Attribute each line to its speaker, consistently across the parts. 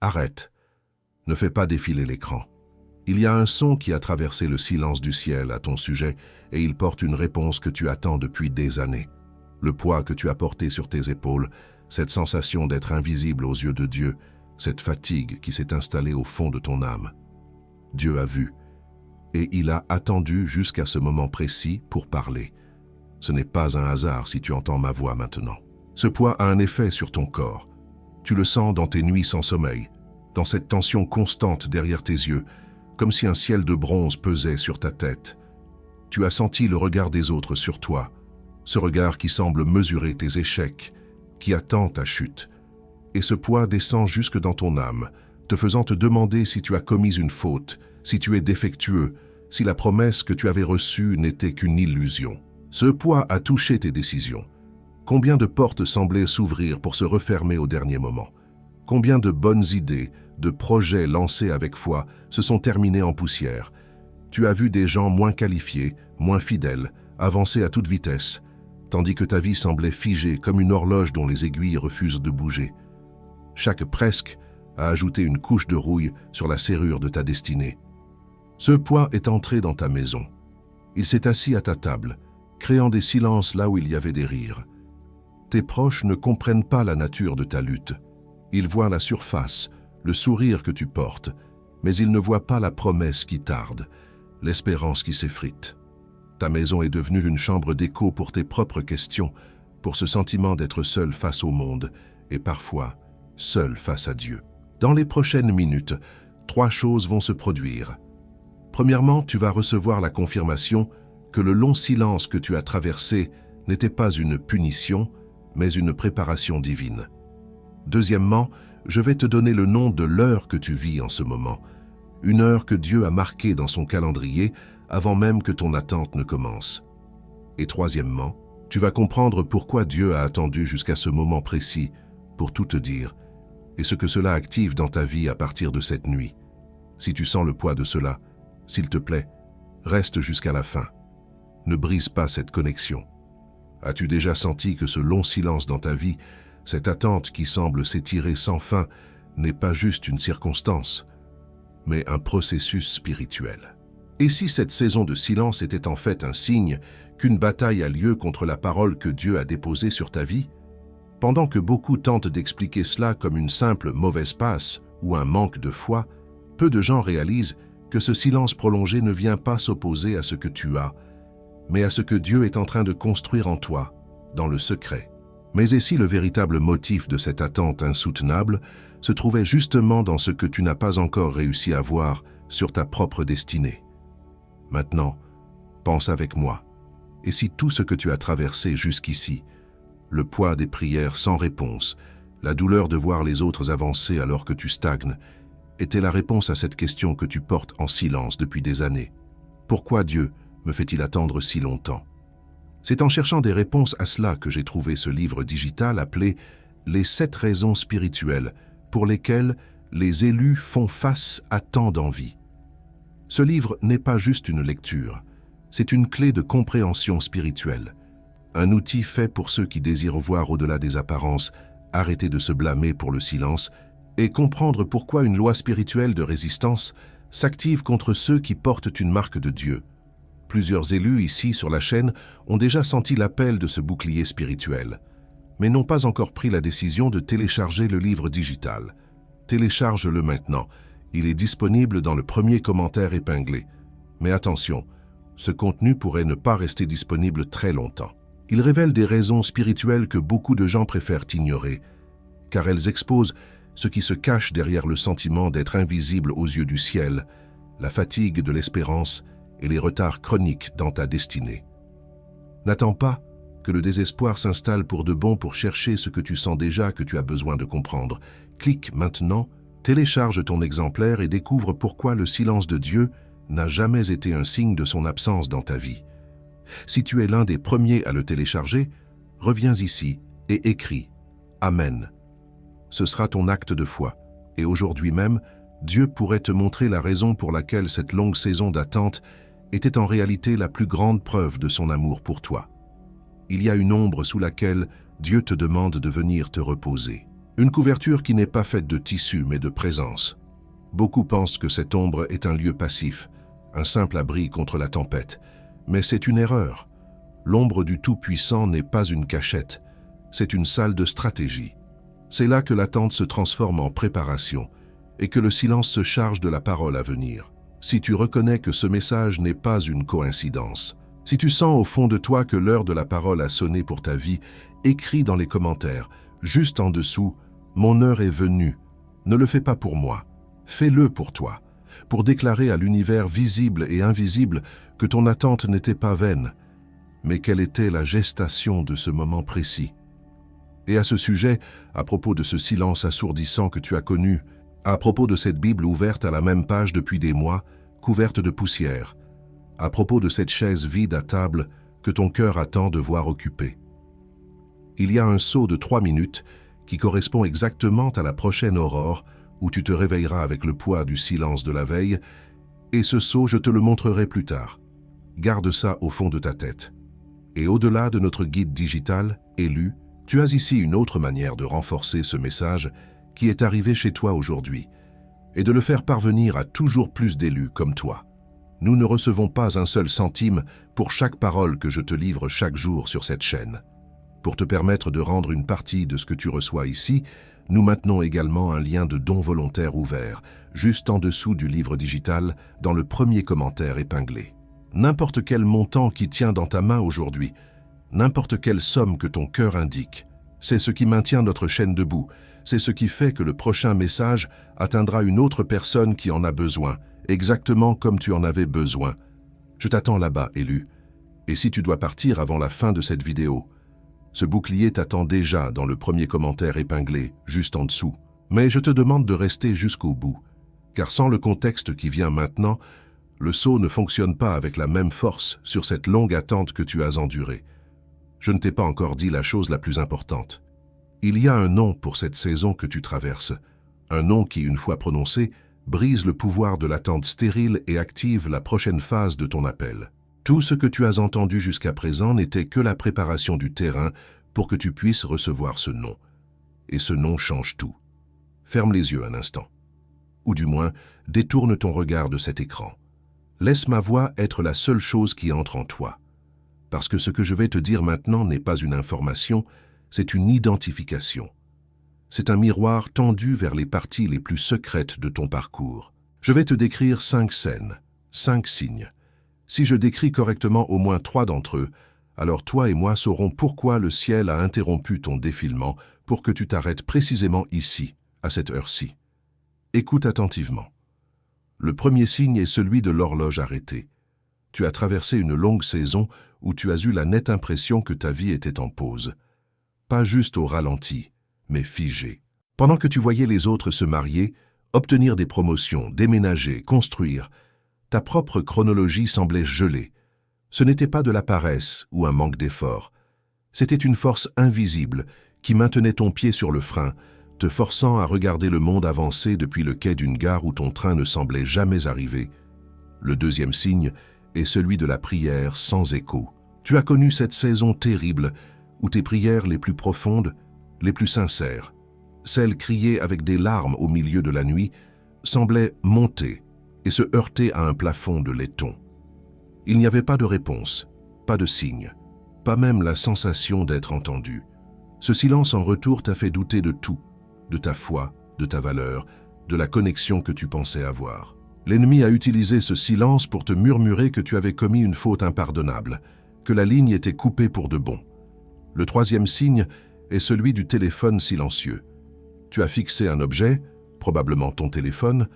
Speaker 1: Arrête, ne fais pas défiler l'écran. Il y a un son qui a traversé le silence du ciel à ton sujet et il porte une réponse que tu attends depuis des années. Le poids que tu as porté sur tes épaules, cette sensation d'être invisible aux yeux de Dieu, cette fatigue qui s'est installée au fond de ton âme. Dieu a vu et il a attendu jusqu'à ce moment précis pour parler. Ce n'est pas un hasard si tu entends ma voix maintenant. Ce poids a un effet sur ton corps. Tu le sens dans tes nuits sans sommeil, dans cette tension constante derrière tes yeux, comme si un ciel de bronze pesait sur ta tête. Tu as senti le regard des autres sur toi, ce regard qui semble mesurer tes échecs, qui attend ta chute. Et ce poids descend jusque dans ton âme, te faisant te demander si tu as commis une faute, si tu es défectueux, si la promesse que tu avais reçue n'était qu'une illusion. Ce poids a touché tes décisions. Combien de portes semblaient s'ouvrir pour se refermer au dernier moment? Combien de bonnes idées, de projets lancés avec foi se sont terminés en poussière? Tu as vu des gens moins qualifiés, moins fidèles, avancer à toute vitesse, tandis que ta vie semblait figée comme une horloge dont les aiguilles refusent de bouger. Chaque presque a ajouté une couche de rouille sur la serrure de ta destinée. Ce poids est entré dans ta maison. Il s'est assis à ta table, créant des silences là où il y avait des rires. Tes proches ne comprennent pas la nature de ta lutte. Ils voient la surface, le sourire que tu portes, mais ils ne voient pas la promesse qui tarde, l'espérance qui s'effrite. Ta maison est devenue une chambre d'écho pour tes propres questions, pour ce sentiment d'être seul face au monde et parfois seul face à Dieu. Dans les prochaines minutes, 3 choses vont se produire. Premièrement, tu vas recevoir la confirmation que le long silence que tu as traversé n'était pas une punition, mais une préparation divine. Deuxièmement, je vais te donner le nom de l'heure que tu vis en ce moment, une heure que Dieu a marquée dans son calendrier avant même que ton attente ne commence. Et troisièmement, tu vas comprendre pourquoi Dieu a attendu jusqu'à ce moment précis pour tout te dire, et ce que cela active dans ta vie à partir de cette nuit. Si tu sens le poids de cela, s'il te plaît, reste jusqu'à la fin. Ne brise pas cette connexion. As-tu déjà senti que ce long silence dans ta vie, cette attente qui semble s'étirer sans fin, n'est pas juste une circonstance, mais un processus spirituel? Et si cette saison de silence était en fait un signe qu'une bataille a lieu contre la parole que Dieu a déposée sur ta vie? Pendant que beaucoup tentent d'expliquer cela comme une simple mauvaise passe ou un manque de foi, peu de gens réalisent que ce silence prolongé ne vient pas s'opposer à ce que tu as, mais à ce que Dieu est en train de construire en toi, dans le secret. Mais et si le véritable motif de cette attente insoutenable se trouvait justement dans ce que tu n'as pas encore réussi à voir sur ta propre destinée? Maintenant, pense avec moi. Et si tout ce que tu as traversé jusqu'ici, le poids des prières sans réponse, la douleur de voir les autres avancer alors que tu stagnes, était la réponse à cette question que tu portes en silence depuis des années? Pourquoi Dieu me fait-il attendre si longtemps? C'est en cherchant des réponses à cela que j'ai trouvé ce livre digital appelé « Les 7 raisons spirituelles pour lesquelles les élus font face à tant d'envie ». Ce livre n'est pas juste une lecture, c'est une clé de compréhension spirituelle, un outil fait pour ceux qui désirent voir au-delà des apparences, arrêter de se blâmer pour le silence et comprendre pourquoi une loi spirituelle de résistance s'active contre ceux qui portent une marque de Dieu. Plusieurs élus ici sur la chaîne ont déjà senti l'appel de ce bouclier spirituel, mais n'ont pas encore pris la décision de télécharger le livre digital. Télécharge-le maintenant. Il est disponible dans le premier commentaire épinglé. Mais attention, ce contenu pourrait ne pas rester disponible très longtemps. Il révèle des raisons spirituelles que beaucoup de gens préfèrent ignorer, car elles exposent ce qui se cache derrière le sentiment d'être invisible aux yeux du ciel, la fatigue de l'espérance et les retards chroniques dans ta destinée. N'attends pas que le désespoir s'installe pour de bon pour chercher ce que tu sens déjà que tu as besoin de comprendre. Clique maintenant, télécharge ton exemplaire et découvre pourquoi le silence de Dieu n'a jamais été un signe de son absence dans ta vie. Si tu es l'un des premiers à le télécharger, reviens ici et écris « Amen ». Ce sera ton acte de foi, et aujourd'hui même, Dieu pourrait te montrer la raison pour laquelle cette longue saison d'attente était en réalité la plus grande preuve de son amour pour toi. Il y a une ombre sous laquelle Dieu te demande de venir te reposer. Une couverture qui n'est pas faite de tissu mais de présence. Beaucoup pensent que cette ombre est un lieu passif, un simple abri contre la tempête. Mais c'est une erreur. L'ombre du Tout-Puissant n'est pas une cachette, c'est une salle de stratégie. C'est là que l'attente se transforme en préparation et que le silence se charge de la parole à venir. Si tu reconnais que ce message n'est pas une coïncidence, si tu sens au fond de toi que l'heure de la parole a sonné pour ta vie, écris dans les commentaires, juste en dessous, « Mon heure est venue ». Ne le fais pas pour moi, fais-le pour toi, pour déclarer à l'univers visible et invisible que ton attente n'était pas vaine, mais quelle était la gestation de ce moment précis. Et à ce sujet, à propos de ce silence assourdissant que tu as connu, à propos de cette Bible ouverte à la même page depuis des mois, couverte de poussière, à propos de cette chaise vide à table que ton cœur attend de voir occupée. Il y a un saut de 3 minutes qui correspond exactement à la prochaine aurore où tu te réveilleras avec le poids du silence de la veille, et ce saut, je te le montrerai plus tard. Garde ça au fond de ta tête. Et au-delà de notre guide digital, élu, tu as ici une autre manière de renforcer ce message qui est arrivé chez toi aujourd'hui, et de le faire parvenir à toujours plus d'élus comme toi. Nous ne recevons pas un seul centime pour chaque parole que je te livre chaque jour sur cette chaîne. Pour te permettre de rendre une partie de ce que tu reçois ici, nous maintenons également un lien de don volontaire ouvert, juste en dessous du livre digital, dans le premier commentaire épinglé. N'importe quel montant qui tient dans ta main aujourd'hui, n'importe quelle somme que ton cœur indique, c'est ce qui maintient notre chaîne debout, c'est ce qui fait que le prochain message atteindra une autre personne qui en a besoin, exactement comme tu en avais besoin. Je t'attends là-bas, élu. Et si tu dois partir avant la fin de cette vidéo, ce bouclier t'attend déjà dans le premier commentaire épinglé, juste en dessous. Mais je te demande de rester jusqu'au bout, car sans le contexte qui vient maintenant, le saut ne fonctionne pas avec la même force sur cette longue attente que tu as endurée. Je ne t'ai pas encore dit la chose la plus importante. Il y a un nom pour cette saison que tu traverses, un nom qui, une fois prononcé, brise le pouvoir de l'attente stérile et active la prochaine phase de ton appel. Tout ce que tu as entendu jusqu'à présent n'était que la préparation du terrain pour que tu puisses recevoir ce nom. Et ce nom change tout. Ferme les yeux un instant. Ou du moins, détourne ton regard de cet écran. Laisse ma voix être la seule chose qui entre en toi. Parce que ce que je vais te dire maintenant n'est pas une information, c'est une identification. C'est un miroir tendu vers les parties les plus secrètes de ton parcours. Je vais te décrire 5 scènes, 5 signes. Si je décris correctement au moins 3 d'entre eux, alors toi et moi saurons pourquoi le ciel a interrompu ton défilement pour que tu t'arrêtes précisément ici, à cette heure-ci. Écoute attentivement. Le premier signe est celui de l'horloge arrêtée. Tu as traversé une longue saison où tu as eu la nette impression que ta vie était en pause. Pas juste au ralenti, mais figée. Pendant que tu voyais les autres se marier, obtenir des promotions, déménager, construire, ta propre chronologie semblait gelée. Ce n'était pas de la paresse ou un manque d'effort. C'était une force invisible qui maintenait ton pied sur le frein, te forçant à regarder le monde avancer depuis le quai d'une gare où ton train ne semblait jamais arriver. Le deuxième signe est celui de la prière sans écho. Tu as connu cette saison terrible où tes prières les plus profondes, les plus sincères, celles criées avec des larmes au milieu de la nuit, semblaient monter et se heurter à un plafond de laiton. Il n'y avait pas de réponse, pas de signe, pas même la sensation d'être entendu. Ce silence en retour t'a fait douter de tout, de ta foi, de ta valeur, de la connexion que tu pensais avoir. L'ennemi a utilisé ce silence pour te murmurer que tu avais commis une faute impardonnable, que la ligne était coupée pour de bon. Le troisième signe est celui du téléphone silencieux. Tu as fixé un objet, probablement ton téléphone,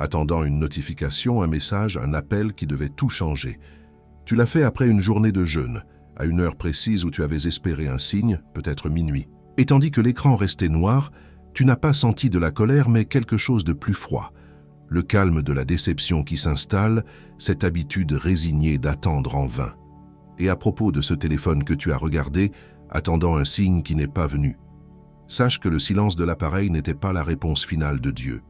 Speaker 1: attendant une notification, un message, un appel qui devait tout changer. Tu l'as fait après une journée de jeûne, à une heure précise où tu avais espéré un signe, peut-être minuit. Et tandis que l'écran restait noir, tu n'as pas senti de la colère, mais quelque chose de plus froid. Le calme de la déception qui s'installe, cette habitude résignée d'attendre en vain. Et à propos de ce téléphone que tu as regardé, attendant un signe qui n'est pas venu, sache que le silence de l'appareil n'était pas la réponse finale de Dieu.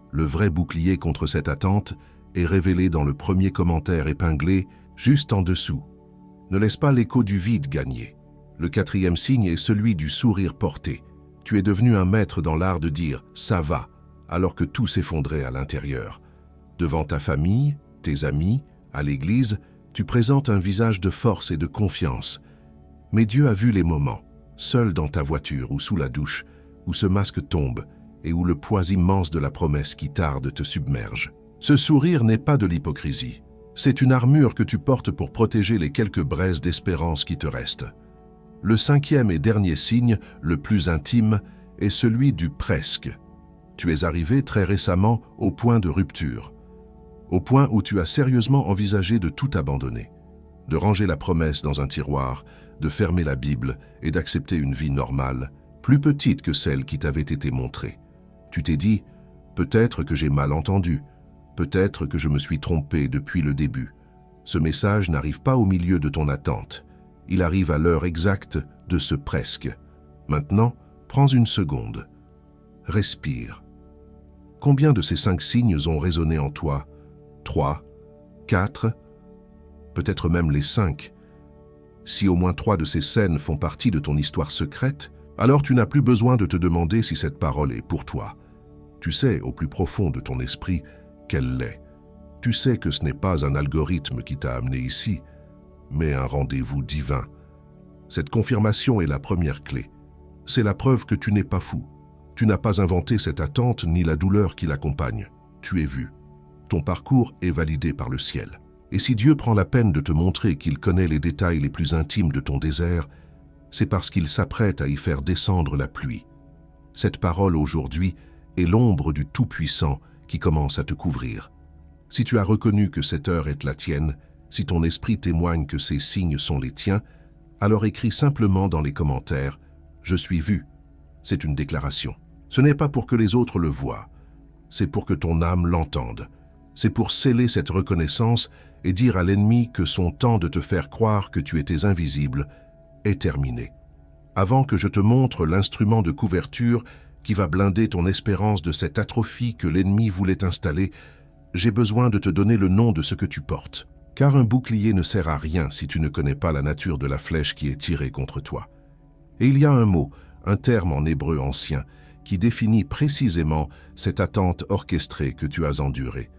Speaker 1: Le vrai bouclier contre cette attente est révélé dans le premier commentaire épinglé, juste en dessous. Ne laisse pas l'écho du vide gagner. Le quatrième signe est celui du sourire porté. Tu es devenu un maître dans l'art de dire « ça va », alors que tout s'effondrait à l'intérieur. Devant ta famille, tes amis, à l'église, tu présentes un visage de force et de confiance. Mais Dieu a vu les moments, seul dans ta voiture ou sous la douche, où ce masque tombe et où le poids immense de la promesse qui tarde te submerge. Ce sourire n'est pas de l'hypocrisie. C'est une armure que tu portes pour protéger les quelques braises d'espérance qui te restent. Le cinquième et dernier signe, le plus intime, est celui du presque. Tu es arrivé très récemment au point de rupture, au point où tu as sérieusement envisagé de tout abandonner, de ranger la promesse dans un tiroir, de fermer la Bible et d'accepter une vie normale, plus petite que celle qui t'avait été montrée. Tu t'es dit, peut-être que j'ai mal entendu, peut-être que je me suis trompé depuis le début. Ce message n'arrive pas au milieu de ton attente. Il arrive à l'heure exacte de ce presque. Maintenant, prends une seconde. Respire. Combien de ces 5 signes ont résonné en toi? 3, 4, peut-être même les 5. Si au moins 3 de ces scènes font partie de ton histoire secrète, alors tu n'as plus besoin de te demander si cette parole est pour toi. Tu sais au plus profond de ton esprit qu'elle l'est. Tu sais que ce n'est pas un algorithme qui t'a amené ici, mais un rendez-vous divin. Cette confirmation est la première clé. C'est la preuve que tu n'es pas fou. Tu n'as pas inventé cette attente ni la douleur qui l'accompagne. Tu es vu. Ton parcours est validé par le ciel. Et si Dieu prend la peine de te montrer qu'il connaît les détails les plus intimes de ton désert, c'est parce qu'il s'apprête à y faire descendre la pluie. Cette parole aujourd'hui est l'ombre du Tout-Puissant qui commence à te couvrir. Si tu as reconnu que cette heure est la tienne, si ton esprit témoigne que ces signes sont les tiens, alors écris simplement dans les commentaires « Je suis vu ». C'est une déclaration. Ce n'est pas pour que les autres le voient, c'est pour que ton âme l'entende. C'est pour sceller cette reconnaissance et dire à l'ennemi que son temps de te faire croire que tu étais invisible est terminé. Avant que je te montre l'instrument de couverture qui va blinder ton espérance de cette atrophie que l'ennemi voulait installer, j'ai besoin de te donner le nom de ce que tu portes. Car un bouclier ne sert à rien si tu ne connais pas la nature de la flèche qui est tirée contre toi. Et il y a un mot, un terme en hébreu ancien, qui définit précisément cette attente orchestrée que tu as endurée.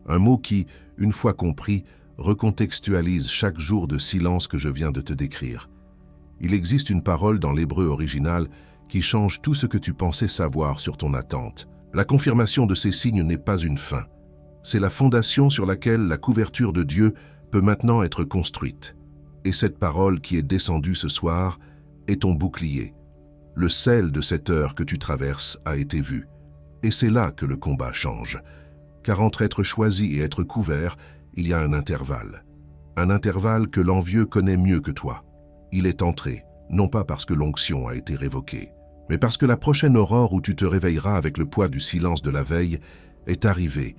Speaker 1: Un mot qui, une fois compris, recontextualise chaque jour de silence que je viens de te décrire. Il existe une parole dans l'hébreu original qui change tout ce que tu pensais savoir sur ton attente. La confirmation de ces signes n'est pas une fin. C'est la fondation sur laquelle la couverture de Dieu peut maintenant être construite. Et cette parole qui est descendue ce soir est ton bouclier. Le sel de cette heure que tu traverses a été vu. Et c'est là que le combat change. Car entre être choisi et être couvert, il y a un intervalle. Un intervalle que l'envieux connaît mieux que toi. Il est entré, non pas parce que l'onction a été révoquée, mais parce que la prochaine aurore où tu te réveilleras avec le poids du silence de la veille est arrivée.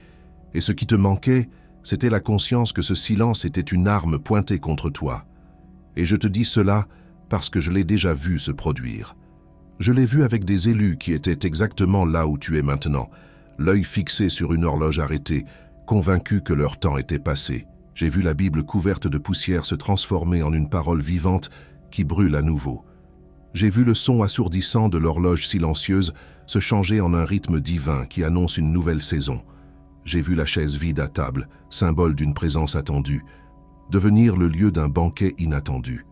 Speaker 1: Et ce qui te manquait, c'était la conscience que ce silence était une arme pointée contre toi. Et je te dis cela parce que je l'ai déjà vu se produire. Je l'ai vu avec des élus qui étaient exactement là où tu es maintenant, l'œil fixé sur une horloge arrêtée, convaincus que leur temps était passé. J'ai vu la Bible couverte de poussière se transformer en une parole vivante qui brûle à nouveau. J'ai vu le son assourdissant de l'horloge silencieuse se changer en un rythme divin qui annonce une nouvelle saison. J'ai vu la chaise vide à table, symbole d'une présence attendue, devenir le lieu d'un banquet inattendu.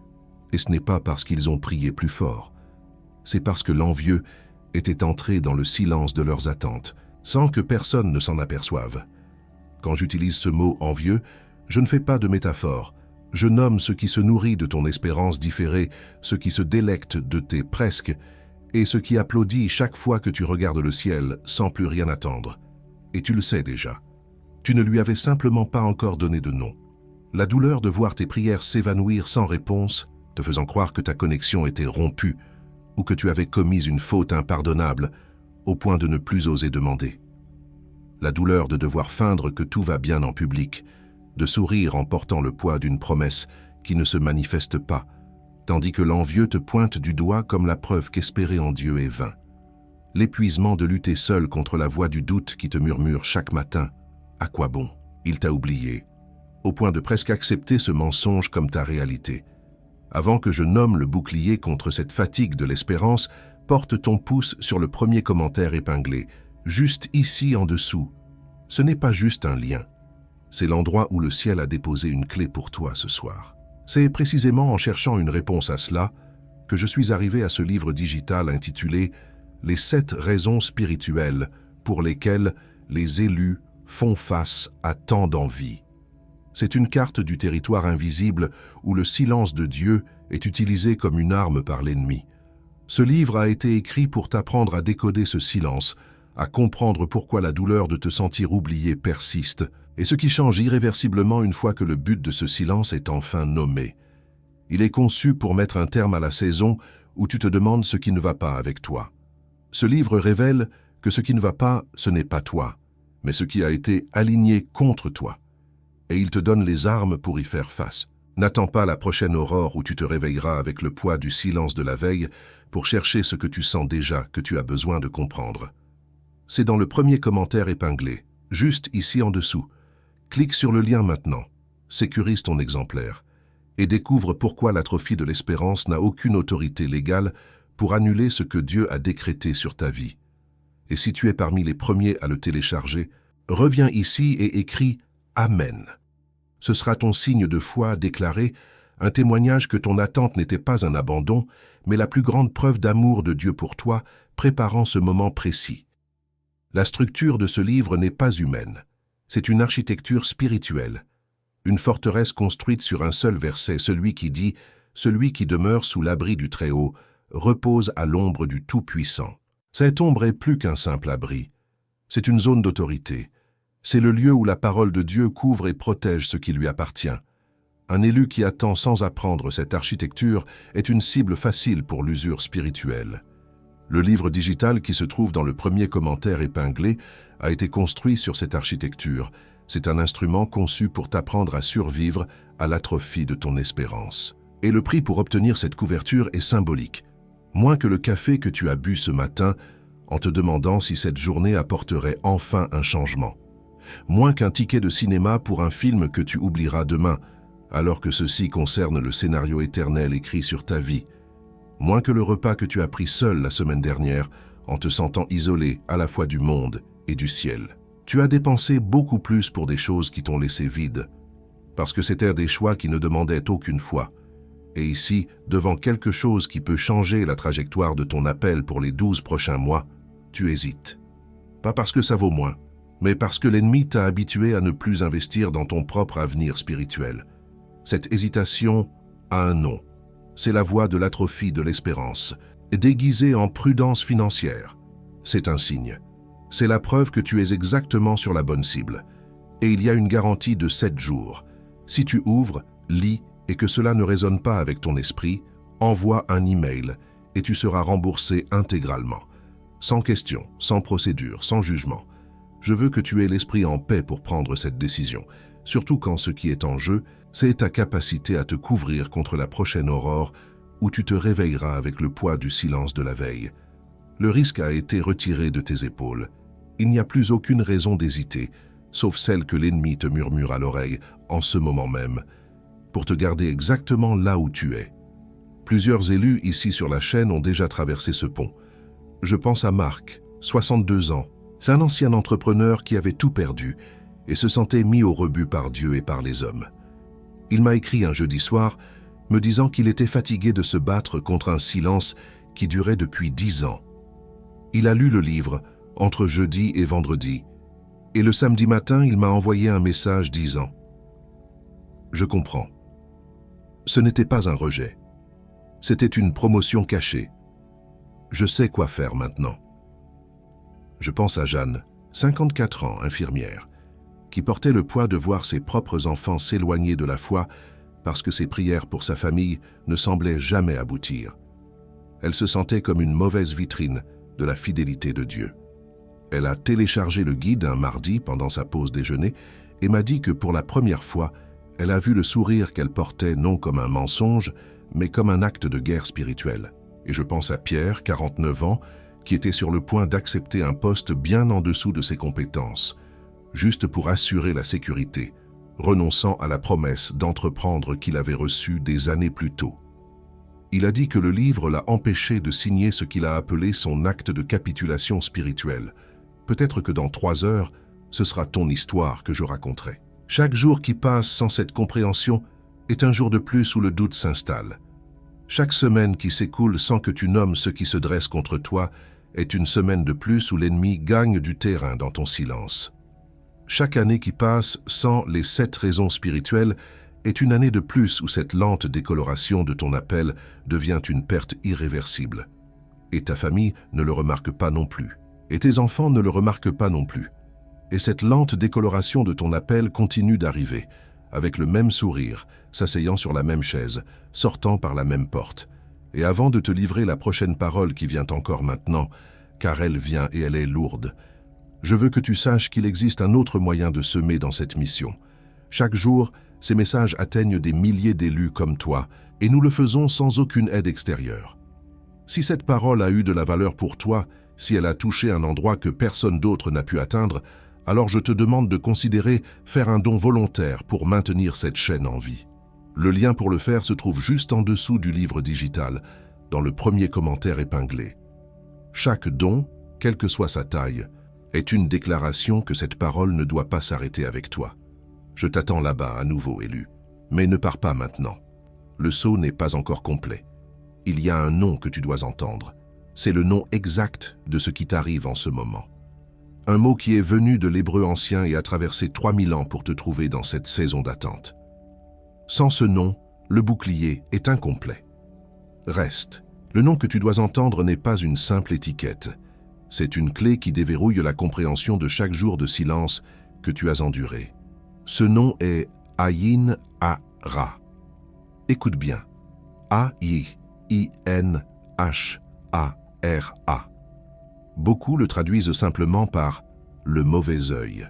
Speaker 1: Et ce n'est pas parce qu'ils ont prié plus fort. C'est parce que l'envieux était entré dans le silence de leurs attentes, sans que personne ne s'en aperçoive. Quand j'utilise ce mot « envieux », je ne fais pas de métaphore. Je nomme ce qui se nourrit de ton espérance différée, ce qui se délecte de tes presque, et ce qui applaudit chaque fois que tu regardes le ciel sans plus rien attendre. Et tu le sais déjà. Tu ne lui avais simplement pas encore donné de nom. La douleur de voir tes prières s'évanouir sans réponse, te faisant croire que ta connexion était rompue, ou que tu avais commis une faute impardonnable, au point de ne plus oser demander. La douleur de devoir feindre que tout va bien en public, de sourire en portant le poids d'une promesse qui ne se manifeste pas, tandis que l'envieux te pointe du doigt comme la preuve qu'espérer en Dieu est vain. L'épuisement de lutter seul contre la voix du doute qui te murmure chaque matin « À quoi bon ?» Il t'a oublié, au point de presque accepter ce mensonge comme ta réalité. Avant que je nomme le bouclier contre cette fatigue de l'espérance, porte ton pouce sur le premier commentaire épinglé, juste ici en dessous. Ce n'est pas juste un lien. C'est l'endroit où le ciel a déposé une clé pour toi ce soir. C'est précisément en cherchant une réponse à cela que je suis arrivé à ce livre digital intitulé « Les 7 raisons spirituelles pour lesquelles les élus font face à tant d'envie ». C'est une carte du territoire invisible où le silence de Dieu est utilisé comme une arme par l'ennemi. Ce livre a été écrit pour t'apprendre à décoder ce silence, à comprendre pourquoi la douleur de te sentir oublié persiste, et ce qui change irréversiblement une fois que le but de ce silence est enfin nommé. Il est conçu pour mettre un terme à la saison où tu te demandes ce qui ne va pas avec toi. Ce livre révèle que ce qui ne va pas, ce n'est pas toi, mais ce qui a été aligné contre toi. Et il te donne les armes pour y faire face. N'attends pas la prochaine aurore où tu te réveilleras avec le poids du silence de la veille pour chercher ce que tu sens déjà que tu as besoin de comprendre. C'est dans le premier commentaire épinglé, juste ici en dessous. Clique sur le lien maintenant, sécurise ton exemplaire et découvre pourquoi l'atrophie de l'espérance n'a aucune autorité légale pour annuler ce que Dieu a décrété sur ta vie. Et si tu es parmi les premiers à le télécharger, reviens ici et écris « Amen ». Ce sera ton signe de foi déclaré, un témoignage que ton attente n'était pas un abandon, mais la plus grande preuve d'amour de Dieu pour toi, préparant ce moment précis. La structure de ce livre n'est pas humaine. C'est une architecture spirituelle. Une forteresse construite sur un seul verset, celui qui dit « Celui qui demeure sous l'abri du Très-Haut repose à l'ombre du Tout-Puissant ». Cette ombre est plus qu'un simple abri. C'est une zone d'autorité. C'est le lieu où la parole de Dieu couvre et protège ce qui lui appartient. Un élu qui attend sans apprendre cette architecture est une cible facile pour l'usure spirituelle. Le livre digital qui se trouve dans le premier commentaire épinglé a été construit sur cette architecture. C'est un instrument conçu pour t'apprendre à survivre à l'atrophie de ton espérance. Et le prix pour obtenir cette couverture est symbolique. Moins que le café que tu as bu ce matin en te demandant si cette journée apporterait enfin un changement. Moins qu'un ticket de cinéma pour un film que tu oublieras demain, alors que ceci concerne le scénario éternel écrit sur ta vie. Moins que le repas que tu as pris seul la semaine dernière, en te sentant isolé à la fois du monde et du ciel. Tu as dépensé beaucoup plus pour des choses qui t'ont laissé vide, parce que c'étaient des choix qui ne demandaient aucune foi. Et ici, devant quelque chose qui peut changer la trajectoire de ton appel pour les 12 prochains mois, tu hésites. Pas parce que ça vaut moins, mais parce que l'ennemi t'a habitué à ne plus investir dans ton propre avenir spirituel. Cette hésitation a un nom. C'est la voie de l'atrophie de l'espérance, déguisée en prudence financière. C'est un signe. C'est la preuve que tu es exactement sur la bonne cible. Et il y a une garantie de 7 jours. Si tu ouvres, lis et que cela ne résonne pas avec ton esprit, envoie un email et tu seras remboursé intégralement. Sans question, sans procédure, sans jugement. Je veux que tu aies l'esprit en paix pour prendre cette décision, surtout quand ce qui est en jeu, c'est ta capacité à te couvrir contre la prochaine aurore où tu te réveilleras avec le poids du silence de la veille. Le risque a été retiré de tes épaules. Il n'y a plus aucune raison d'hésiter, sauf celle que l'ennemi te murmure à l'oreille en ce moment même, pour te garder exactement là où tu es. Plusieurs élus ici sur la chaîne ont déjà traversé ce pont. Je pense à Marc, 62 ans. C'est un ancien entrepreneur qui avait tout perdu et se sentait mis au rebut par Dieu et par les hommes. Il m'a écrit un jeudi soir, me disant qu'il était fatigué de se battre contre un silence qui durait depuis 10 ans. Il a lu le livre entre jeudi et vendredi, et le samedi matin, il m'a envoyé un message disant « Je comprends. Ce n'était pas un rejet. C'était une promotion cachée. Je sais quoi faire maintenant. » Je pense à Jeanne, 54 ans, infirmière, qui portait le poids de voir ses propres enfants s'éloigner de la foi parce que ses prières pour sa famille ne semblaient jamais aboutir. Elle se sentait comme une mauvaise vitrine de la fidélité de Dieu. Elle a téléchargé le guide un mardi pendant sa pause déjeuner et m'a dit que pour la première fois, elle a vu le sourire qu'elle portait non comme un mensonge, mais comme un acte de guerre spirituelle. Et je pense à Pierre, 49 ans, qui était sur le point d'accepter un poste bien en dessous de ses compétences, juste pour assurer la Il a dit que le livre l'a empêché de signer ce qu'il a appelé son acte de capitulation spirituelle. Peut-être que dans 3 heures, ce sera ton histoire que je raconterai. Chaque jour qui passe sans cette compréhension est un jour de plus où le doute s'installe. Chaque semaine qui s'écoule sans que tu nommes ceux qui se dressent contre toi est une semaine de plus où l'ennemi gagne du terrain dans ton silence. Chaque année qui passe sans les 7 raisons spirituelles est une année de plus où cette lente décoloration de ton appel devient une perte irréversible. Et ta famille ne le remarque pas non plus. Et tes enfants ne le remarquent pas non plus. Et cette lente décoloration de ton appel continue d'arriver, avec le même sourire, s'asseyant sur la même chaise, sortant par la même porte. Et avant de te livrer la prochaine parole qui vient encore maintenant, car elle vient et elle est lourde, je veux que tu saches qu'il existe un autre moyen de semer dans cette mission. Chaque jour, ces messages atteignent des milliers d'élus comme toi, et nous le faisons sans aucune aide extérieure. Si cette parole a eu de la valeur pour toi, si elle a touché un endroit que personne d'autre n'a pu atteindre, alors je te demande de considérer faire un don volontaire pour maintenir cette chaîne en vie. Le lien pour le faire se trouve juste en dessous du livre digital, dans le premier commentaire épinglé. Chaque don, quelle que soit sa taille, est une déclaration que cette parole ne doit pas s'arrêter avec toi. Je t'attends là-bas à nouveau, élu. Mais ne pars pas maintenant. Le saut n'est pas encore complet. Il y a un nom que tu dois entendre. C'est le nom exact de ce qui t'arrive en ce moment. Un mot qui est venu de l'hébreu ancien et a traversé 3000 ans pour te trouver dans cette saison d'attente. Sans ce nom, le bouclier est incomplet. Reste. Le nom que tu dois entendre n'est pas une simple étiquette. C'est une clé qui déverrouille la compréhension de chaque jour de silence que tu as enduré. Ce nom est Ayin Ha-Ra. Écoute bien. A-I-I-N-H-A-R-A. Beaucoup le traduisent simplement par « le mauvais œil »,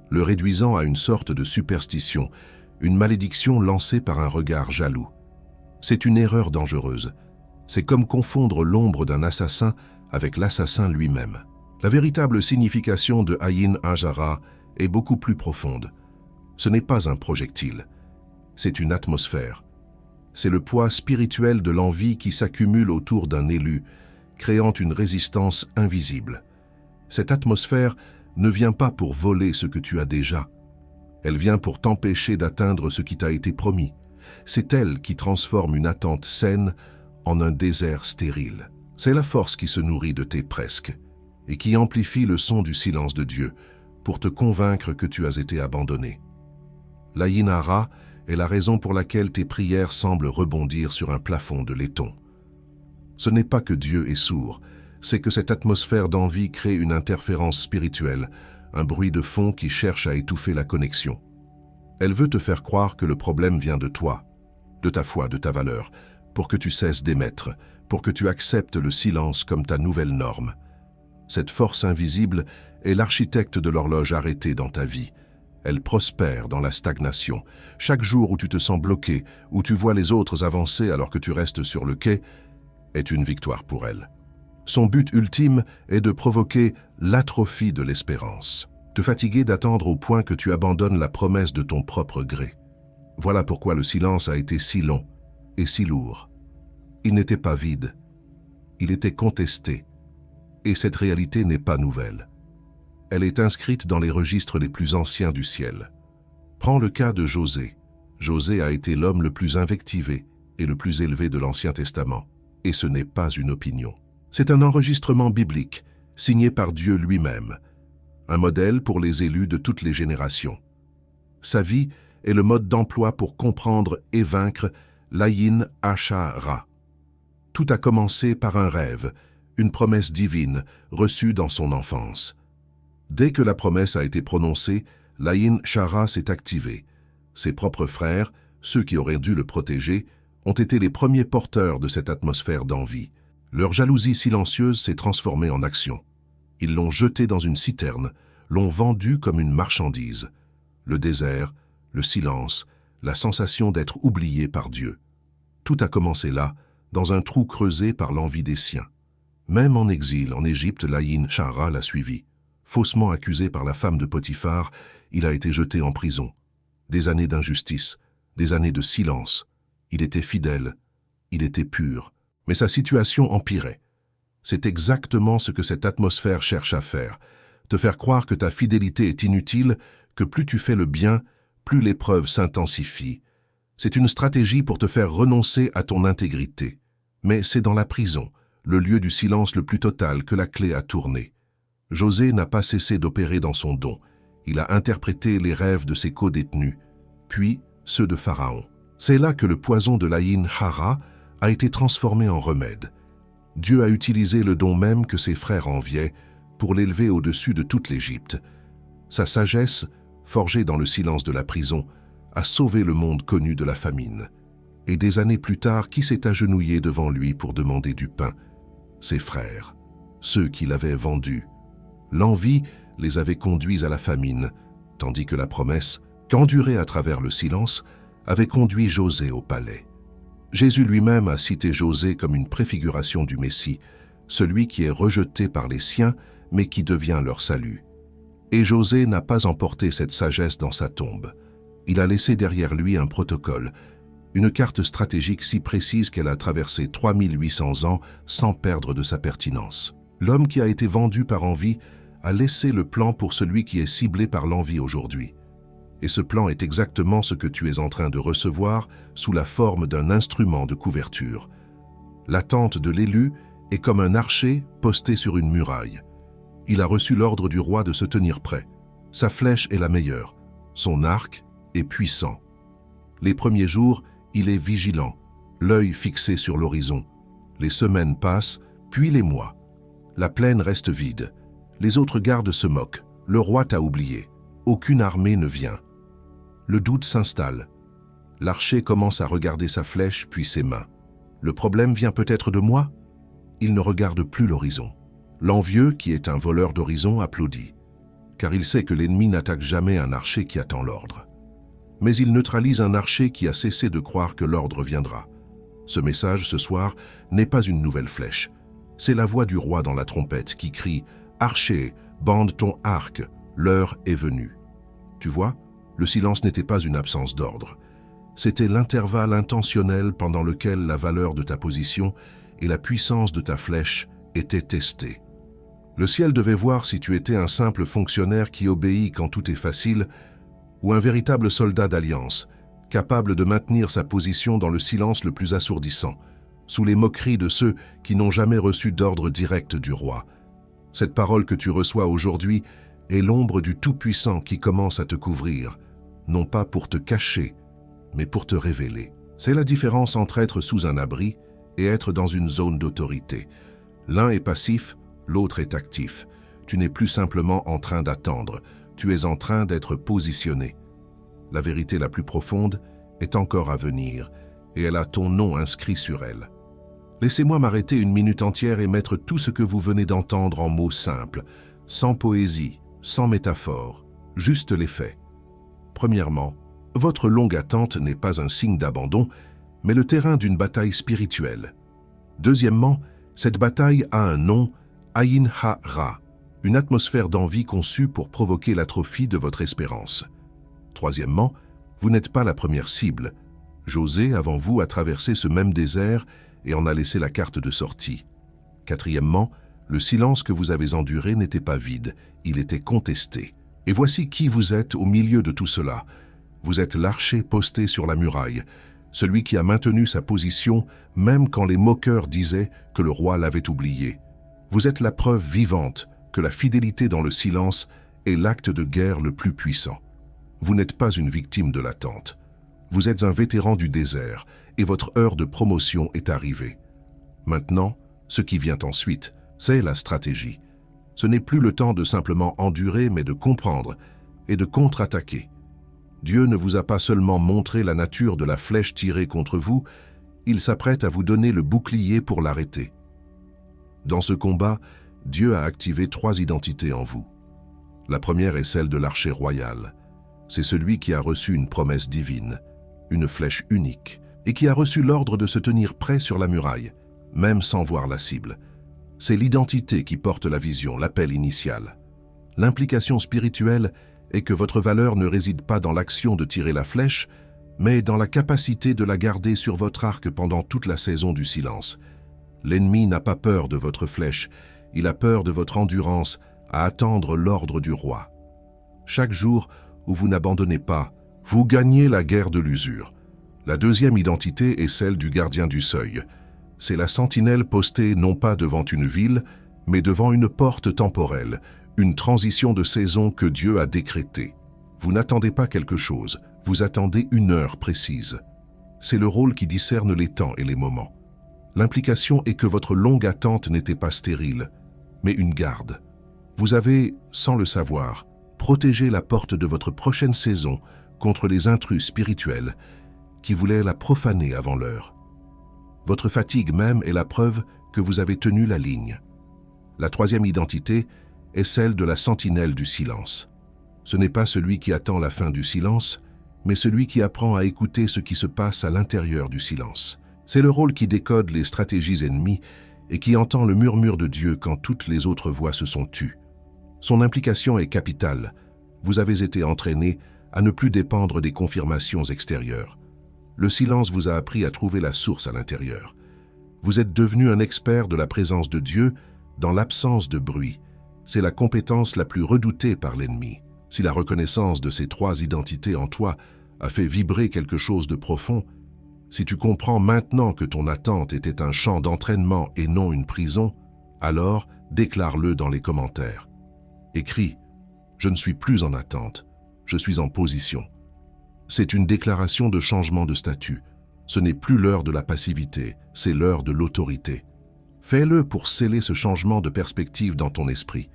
Speaker 1: le réduisant à une sorte de superstition, une malédiction lancée par un regard jaloux. C'est une erreur dangereuse. C'est comme confondre l'ombre d'un assassin avec l'assassin lui-même. La véritable signification de Ayin Ha-Ra est beaucoup plus profonde. Ce n'est pas un projectile, c'est une atmosphère. C'est le poids spirituel de l'envie qui s'accumule autour d'un élu, créant une résistance invisible. Cette atmosphère ne vient pas pour voler ce que tu as déjà. Elle vient pour t'empêcher d'atteindre ce qui t'a été promis. C'est elle qui transforme une attente saine en un désert stérile. C'est la force qui se nourrit de tes presque et qui amplifie le son du silence de Dieu pour te convaincre que tu as été abandonné. L'Ayin Ha-Ra est la raison pour laquelle tes prières semblent rebondir sur un plafond de laiton. Ce n'est pas que Dieu est sourd, c'est que cette atmosphère d'envie crée une interférence spirituelle, un bruit de fond qui cherche à étouffer la connexion. Elle veut te faire croire que le problème vient de toi, de ta foi, de ta valeur, pour que tu cesses d'émettre, pour que tu acceptes le silence comme ta nouvelle norme. Cette force invisible est l'architecte de l'horloge arrêtée dans ta vie. Elle prospère dans la stagnation. Chaque jour où tu te sens bloqué, où tu vois les autres avancer alors que tu restes sur le quai, est une victoire pour elle. Son but ultime est de provoquer l'atrophie de l'espérance, te fatiguer d'attendre au point que tu abandonnes la promesse de ton propre gré. Voilà pourquoi le silence a été si long et si lourd. Il n'était pas vide, il était contesté, et cette réalité n'est pas nouvelle. Elle est inscrite dans les registres les plus anciens du ciel. Prends le cas de Josée. Josée a été l'homme le plus invectivé et le plus élevé de l'Ancien Testament. Et ce n'est pas une opinion. C'est un enregistrement biblique, signé par Dieu lui-même, un modèle pour les élus de toutes les générations. Sa vie est le mode d'emploi pour comprendre et vaincre l'Ayin Ha-Ra. Tout a commencé par un rêve, une promesse divine reçue dans son enfance. Dès que la promesse a été prononcée, l'Ayin Ha-Ra s'est activé. Ses propres frères, ceux qui auraient dû le protéger, ont été les premiers porteurs de cette atmosphère d'envie. Leur jalousie silencieuse s'est transformée en action. Ils l'ont jeté dans une citerne, l'ont vendu comme une marchandise. Le désert, le silence, la sensation d'être oublié par Dieu. Tout a commencé là, dans un trou creusé par l'envie des siens. Même en exil, en Égypte, l'Ayin Ha-Ra l'a suivi. Faussement accusé par la femme de Potiphar, il a été jeté en prison. Des années d'injustice, des années de silence. Il était fidèle. il était pur, mais sa situation empirait. C'est exactement ce que cette atmosphère cherche à faire, te faire croire que ta fidélité est inutile, que plus tu fais le bien, plus l'épreuve s'intensifie. C'est une stratégie pour te faire renoncer à ton intégrité. Mais c'est dans la prison, le lieu du silence le plus total, que la clé a tourné. José n'a pas cessé d'opérer dans son don. Il a interprété les rêves de ses co-détenus, puis ceux de Pharaon. C'est là que le poison de l'Aïn Hara a été transformé en remède. Dieu a utilisé le don même que ses frères enviaient pour l'élever au-dessus de toute l'Égypte. Sa sagesse, forgée dans le silence de la prison, a sauvé le monde connu de la famine. Et des années plus tard, qui s'est agenouillé devant lui pour demander du pain? Ses frères, ceux qui l'avaient vendu. L'envie les avait conduits à la famine, tandis que la promesse, qu'endurait à travers le silence, avait conduit José au palais. Jésus lui-même a cité José comme une préfiguration du Messie, celui qui est rejeté par les siens, mais qui devient leur salut. Et José n'a pas emporté cette sagesse dans sa tombe. Il a laissé derrière lui un protocole, une carte stratégique si précise qu'elle a traversé 3800 ans sans perdre de sa pertinence. L'homme qui a été vendu par envie a laissé le plan pour celui qui est ciblé par l'envie aujourd'hui. Et ce plan est exactement ce que tu es en train de recevoir sous la forme d'un instrument de couverture. L'attente de l'élu est comme un archer posté sur une muraille. Il a reçu l'ordre du roi de se tenir prêt. Sa flèche est la meilleure. Son arc est puissant. Les premiers jours, il est vigilant, l'œil fixé sur l'horizon. Les semaines passent, puis les mois. La plaine reste vide. Les autres gardes se moquent. Le roi t'a oublié. Aucune armée ne vient. Le doute s'installe. L'archer commence à regarder sa flèche, puis ses mains. Le problème vient peut-être de moi? Il ne regarde plus l'horizon. L'envieux, qui est un voleur d'horizon, applaudit, car il sait que l'ennemi n'attaque jamais un archer qui attend l'ordre. Mais il neutralise un archer qui a cessé de croire que l'ordre viendra. Ce message, ce soir, n'est pas une nouvelle flèche. C'est la voix du roi dans la trompette qui crie « Archer, bande ton arc, l'heure est venue ». Tu vois, le silence n'était pas une absence d'ordre. C'était l'intervalle intentionnel pendant lequel la valeur de ta position et la puissance de ta flèche étaient testées. Le ciel devait voir si tu étais un simple fonctionnaire qui obéit quand tout est facile ou un véritable soldat d'alliance, capable de maintenir sa position dans le silence le plus assourdissant, sous les moqueries de ceux qui n'ont jamais reçu d'ordre direct du roi. Cette parole que tu reçois aujourd'hui est l'ombre du Tout-Puissant qui commence à te couvrir, non pas pour te cacher, mais pour te révéler. C'est la différence entre être sous un abri et être dans une zone d'autorité. L'un est passif, l'autre est actif. Tu n'es plus simplement en train d'attendre, tu es en train d'être positionné. La vérité la plus profonde est encore à venir, et elle a ton nom inscrit sur elle. Laissez-moi m'arrêter une minute entière et mettre tout ce que vous venez d'entendre en mots simples, sans poésie, sans métaphore, juste les faits. Premièrement, votre longue attente n'est pas un signe d'abandon, mais le terrain d'une bataille spirituelle. Deuxièmement, cette bataille a un nom, Aïn Ha-Ra, une atmosphère d'envie conçue pour provoquer l'atrophie de votre espérance. Troisièmement, vous n'êtes pas la première cible. José, avant vous, a traversé ce même désert et en a laissé la carte de sortie. Quatrièmement, le silence que vous avez enduré n'était pas vide, il était contesté. Et voici qui vous êtes au milieu de tout cela. Vous êtes l'archer posté sur la muraille, celui qui a maintenu sa position même quand les moqueurs disaient que le roi l'avait oublié. Vous êtes la preuve vivante que la fidélité dans le silence est l'acte de guerre le plus puissant. Vous n'êtes pas une victime de l'attente. Vous êtes un vétéran du désert et votre heure de promotion est arrivée. Maintenant, ce qui vient ensuite, c'est la stratégie. Ce n'est plus le temps de simplement endurer, mais de comprendre et de contre-attaquer. Dieu ne vous a pas seulement montré la nature de la flèche tirée contre vous, il s'apprête à vous donner le bouclier pour l'arrêter. Dans ce combat, Dieu a activé 3 identités en vous. La première est celle de l'archer royal. C'est celui qui a reçu une promesse divine, une flèche unique, et qui a reçu l'ordre de se tenir prêt sur la muraille, même sans voir la cible. C'est l'identité qui porte la vision, l'appel initial. L'implication spirituelle est que votre valeur ne réside pas dans l'action de tirer la flèche, mais dans la capacité de la garder sur votre arc pendant toute la saison du silence. L'ennemi n'a pas peur de votre flèche, il a peur de votre endurance à attendre l'ordre du roi. Chaque jour où vous n'abandonnez pas, vous gagnez la guerre de l'usure. La deuxième identité est celle du gardien du seuil. C'est la sentinelle postée non pas devant une ville, mais devant une porte temporelle, une transition de saison que Dieu a décrétée. Vous n'attendez pas quelque chose, vous attendez une heure précise. C'est le rôle qui discerne les temps et les moments. L'implication est que votre longue attente n'était pas stérile, mais une garde. Vous avez, sans le savoir, protégé la porte de votre prochaine saison contre les intrus spirituels qui voulaient la profaner avant l'heure. Votre fatigue même est la preuve que vous avez tenu la ligne. La troisième identité est celle de la sentinelle du silence. Ce n'est pas celui qui attend la fin du silence, mais celui qui apprend à écouter ce qui se passe à l'intérieur du silence. C'est le rôle qui décode les stratégies ennemies et qui entend le murmure de Dieu quand toutes les autres voix se sont tues. Son implication est capitale. Vous avez été entraîné à ne plus dépendre des confirmations extérieures. Le silence vous a appris à trouver la source à l'intérieur. Vous êtes devenu un expert de la présence de Dieu dans l'absence de bruit. C'est la compétence la plus redoutée par l'ennemi. Si la reconnaissance de ces trois identités en toi a fait vibrer quelque chose de profond, si tu comprends maintenant que ton attente était un champ d'entraînement et non une prison, alors déclare-le dans les commentaires. Écris « Je ne suis plus en attente, je suis en position ». C'est une déclaration de changement de statut. Ce n'est plus l'heure de la passivité, c'est l'heure de l'autorité. Fais-le pour sceller ce changement de perspective dans ton esprit.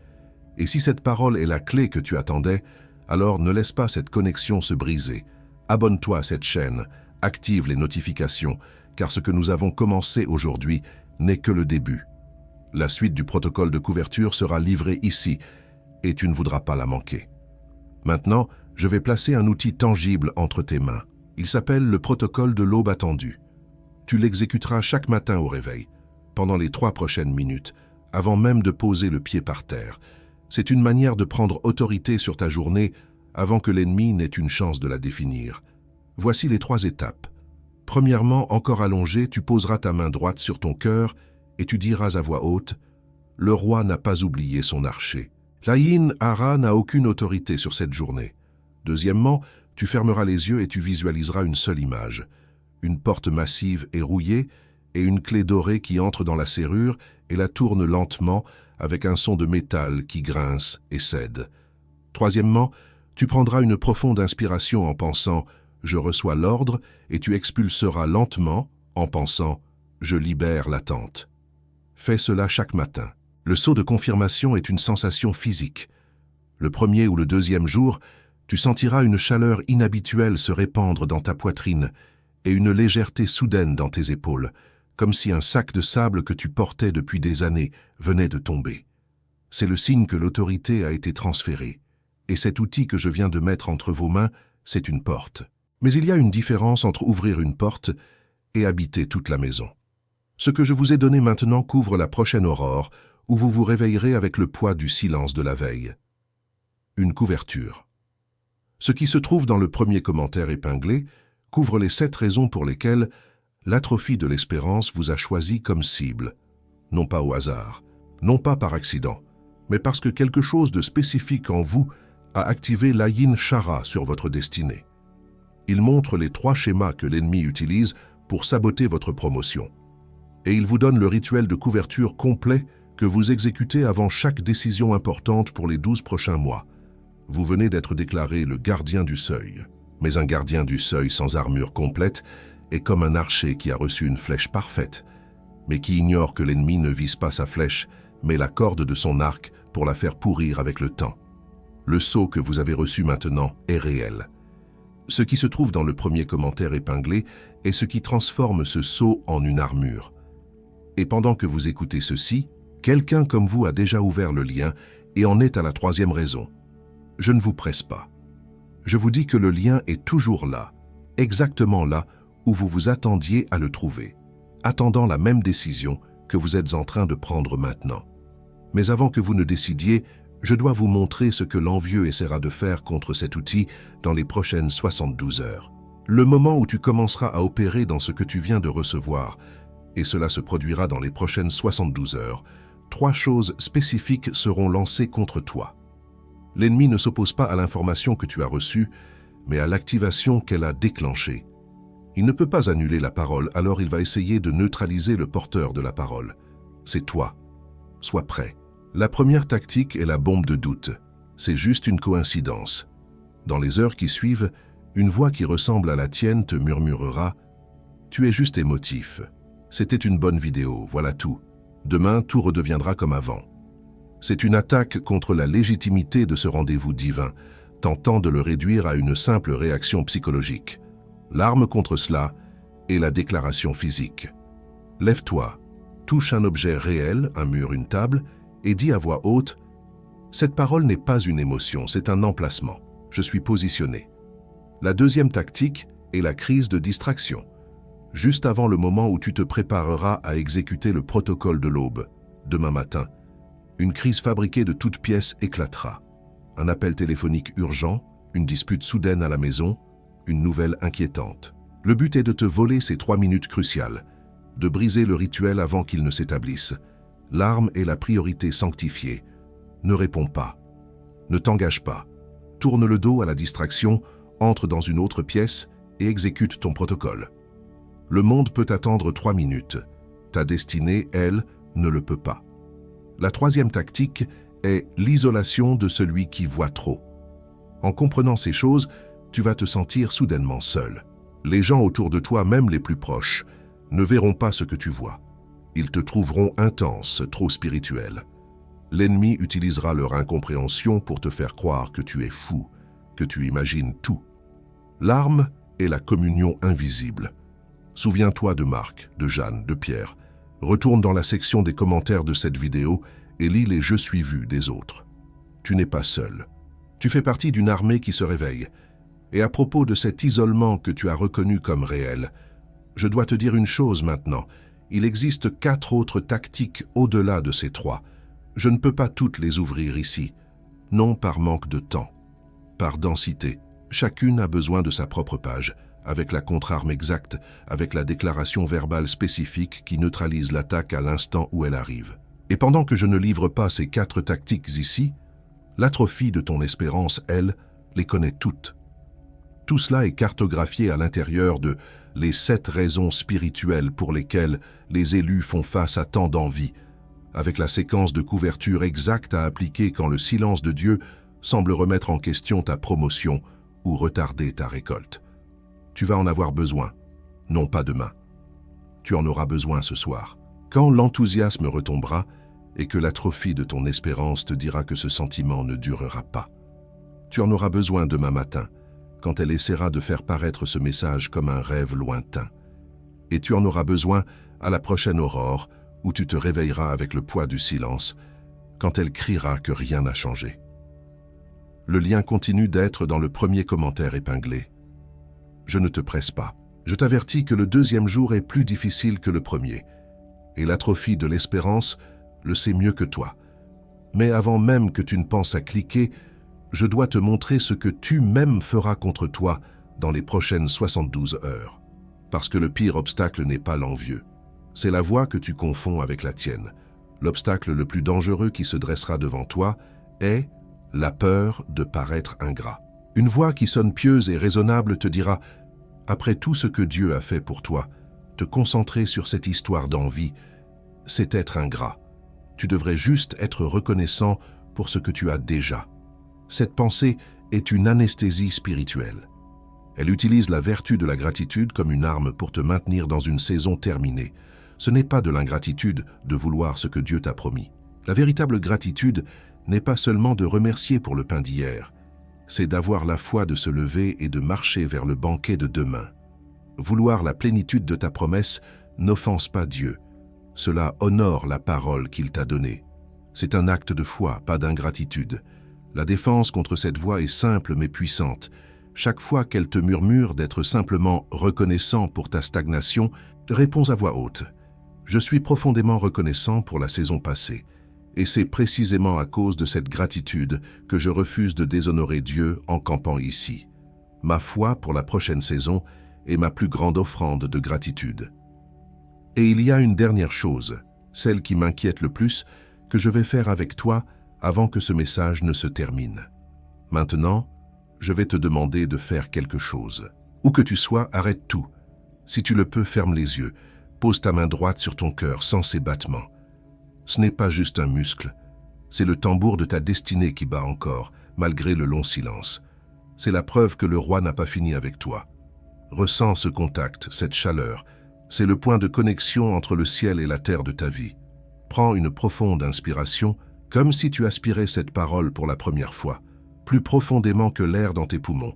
Speaker 1: Et si cette parole est la clé que tu attendais, alors ne laisse pas cette connexion se briser. Abonne-toi à cette chaîne, active les notifications, car ce que nous avons commencé aujourd'hui n'est que le début. La suite du protocole de couverture sera livrée ici, et tu ne voudras pas la manquer. Maintenant, je vais placer un outil tangible entre tes mains. Il s'appelle le protocole de l'aube attendue. Tu l'exécuteras chaque matin au réveil, pendant les 3 prochaines minutes, avant même de poser le pied par terre. C'est une manière de prendre autorité sur ta journée avant que l'ennemi n'ait une chance de la définir. Voici les 3 étapes. Premièrement, encore allongé, tu poseras ta main droite sur ton cœur et tu diras à voix haute « Le roi n'a pas oublié son archer ». L'Aïn Hara n'a aucune autorité sur cette journée. Deuxièmement, tu fermeras les yeux et tu visualiseras une seule image. Une porte massive et rouillée et une clé dorée qui entre dans la serrure et la tourne lentement avec un son de métal qui grince et cède. Troisièmement, tu prendras une profonde inspiration en pensant « Je reçois l'ordre » et tu expulseras lentement en pensant « Je libère l'attente ». Fais cela chaque matin. Le saut de confirmation est une sensation physique. Le premier ou le deuxième jour, tu sentiras une chaleur inhabituelle se répandre dans ta poitrine et une légèreté soudaine dans tes épaules, comme si un sac de sable que tu portais depuis des années venait de tomber. C'est le signe que l'autorité a été transférée. Et cet outil que je viens de mettre entre vos mains, c'est une porte. Mais il y a une différence entre ouvrir une porte et habiter toute la maison. Ce que je vous ai donné maintenant couvre la prochaine aurore, où vous vous réveillerez avec le poids du silence de la veille. Une couverture. Ce qui se trouve dans le premier commentaire épinglé couvre les 7 raisons pour lesquelles l'atrophie de l'espérance vous a choisi comme cible, non pas au hasard, non pas par accident, mais parce que quelque chose de spécifique en vous a activé l'Aïn Hara sur votre destinée. Il montre les 3 schémas que l'ennemi utilise pour saboter votre promotion. Et il vous donne le rituel de couverture complet que vous exécutez avant chaque décision importante pour les 12 prochains mois. Vous venez d'être déclaré le gardien du seuil. Mais un gardien du seuil sans armure complète est comme un archer qui a reçu une flèche parfaite, mais qui ignore que l'ennemi ne vise pas sa flèche, mais la corde de son arc pour la faire pourrir avec le temps. Le sceau que vous avez reçu maintenant est réel. Ce qui se trouve dans le premier commentaire épinglé est ce qui transforme ce sceau en une armure. Et pendant que vous écoutez ceci, quelqu'un comme vous a déjà ouvert le lien et en est à la 3e raison. Je ne vous presse pas. Je vous dis que le lien est toujours là, exactement là où vous vous attendiez à le trouver, attendant la même décision que vous êtes en train de prendre maintenant. Mais avant que vous ne décidiez, je dois vous montrer ce que l'envieux essaiera de faire contre cet outil dans les prochaines 72 heures. Le moment où tu commenceras à opérer dans ce que tu viens de recevoir, et cela se produira dans les prochaines 72 heures, 3 choses spécifiques seront lancées contre toi. L'ennemi ne s'oppose pas à l'information que tu as reçue, mais à l'activation qu'elle a déclenchée. Il ne peut pas annuler la parole, alors il va essayer de neutraliser le porteur de la parole. C'est toi. Sois prêt. La première tactique est la bombe de doute. C'est juste une coïncidence. Dans les heures qui suivent, une voix qui ressemble à la tienne te murmurera « Tu es juste émotif. C'était une bonne vidéo, voilà tout. Demain, tout redeviendra comme avant. » C'est une attaque contre la légitimité de ce rendez-vous divin, tentant de le réduire à une simple réaction psychologique. L'arme contre cela est la déclaration physique. Lève-toi, touche un objet réel, un mur, une table, et dis à voix haute « Cette parole n'est pas une émotion, c'est un emplacement. Je suis positionné. » La deuxième tactique est la crise de distraction. Juste avant le moment où tu te prépareras à exécuter le protocole de l'aube, demain matin, une crise fabriquée de toutes pièces éclatera. Un appel téléphonique urgent, une dispute soudaine à la maison, une nouvelle inquiétante. Le but est de te voler ces 3 minutes cruciales, de briser le rituel avant qu'il ne s'établisse. L'arme est la priorité sanctifiée. Ne réponds pas. Ne t'engage pas. Tourne le dos à la distraction, entre dans une autre pièce et exécute ton protocole. Le monde peut attendre 3 minutes. Ta destinée, elle, ne le peut pas. La troisième tactique est l'isolation de celui qui voit trop. En comprenant ces choses, tu vas te sentir soudainement seul. Les gens autour de toi, même les plus proches, ne verront pas ce que tu vois. Ils te trouveront intense, trop spirituel. L'ennemi utilisera leur incompréhension pour te faire croire que tu es fou, que tu imagines tout. L'arme est la communion invisible. Souviens-toi de Marc, de Jeanne, de Pierre. Retourne dans la section des commentaires de cette vidéo et lis les « Je suis vu » des autres. Tu n'es pas seul. Tu fais partie d'une armée qui se réveille. Et à propos de cet isolement que tu as reconnu comme réel, je dois te dire une chose maintenant. Il existe 4 autres tactiques au-delà de ces 3. Je ne peux pas toutes les ouvrir ici. Non par manque de temps. Par densité. Chacune a besoin de sa propre page, avec la contre-arme exacte, avec la déclaration verbale spécifique qui neutralise l'attaque à l'instant où elle arrive. Et pendant que je ne livre pas ces 4 tactiques ici, l'atrophie de ton espérance, elle, les connaît toutes. Tout cela est cartographié à l'intérieur de les 7 raisons spirituelles pour lesquelles les élus font face à tant d'envie, avec la séquence de couverture exacte à appliquer quand le silence de Dieu semble remettre en question ta promotion ou retarder ta récolte. Tu vas en avoir besoin, non pas demain. Tu en auras besoin ce soir. Quand l'enthousiasme retombera et que l'atrophie de ton espérance te dira que ce sentiment ne durera pas. Tu en auras besoin demain matin, quand elle essaiera de faire paraître ce message comme un rêve lointain. Et tu en auras besoin à la prochaine aurore, où tu te réveilleras avec le poids du silence, quand elle criera que rien n'a changé. Le lien continue d'être dans le premier commentaire épinglé. Je ne te presse pas. Je t'avertis que le 2e jour est plus difficile que le premier, et l'atrophie de l'espérance le sait mieux que toi. Mais avant même que tu ne penses à cliquer, je dois te montrer ce que tu-même feras contre toi dans les prochaines 72 heures. Parce que le pire obstacle n'est pas l'envieux. C'est la voix que tu confonds avec la tienne. L'obstacle le plus dangereux qui se dressera devant toi est la peur de paraître ingrat. Une voix qui sonne pieuse et raisonnable te dira « Après tout ce que Dieu a fait pour toi, te concentrer sur cette histoire d'envie, c'est être ingrat. Tu devrais juste être reconnaissant pour ce que tu as déjà. » Cette pensée est une anesthésie spirituelle. Elle utilise la vertu de la gratitude comme une arme pour te maintenir dans une saison terminée. Ce n'est pas de l'ingratitude de vouloir ce que Dieu t'a promis. La véritable gratitude n'est pas seulement de remercier pour le pain d'hier, c'est d'avoir la foi de se lever et de marcher vers le banquet de demain. Vouloir la plénitude de ta promesse n'offense pas Dieu. Cela honore la parole qu'il t'a donnée. C'est un acte de foi, pas d'ingratitude. La défense contre cette voix est simple mais puissante. Chaque fois qu'elle te murmure d'être simplement reconnaissant pour ta stagnation, réponds à voix haute. Je suis profondément reconnaissant pour la saison passée. Et c'est précisément à cause de cette gratitude que je refuse de déshonorer Dieu en campant ici. ma foi pour la prochaine saison est ma plus grande offrande de gratitude. Et il y a une dernière chose, celle qui m'inquiète le plus, que je vais faire avec toi avant que ce message ne se termine. Maintenant, je vais te demander de faire quelque chose. Où que tu sois, arrête tout. Si tu le peux, ferme les yeux. Pose ta main droite sur ton cœur sans ses battements. Ce n'est pas juste un muscle. C'est le tambour de ta destinée qui bat encore, malgré le long silence. C'est la preuve que le roi n'a pas fini avec toi. Ressens ce contact, cette chaleur. C'est le point de connexion entre le ciel et la terre de ta vie. Prends une profonde inspiration, comme si tu aspirais cette parole pour la première fois, plus profondément que l'air dans tes poumons.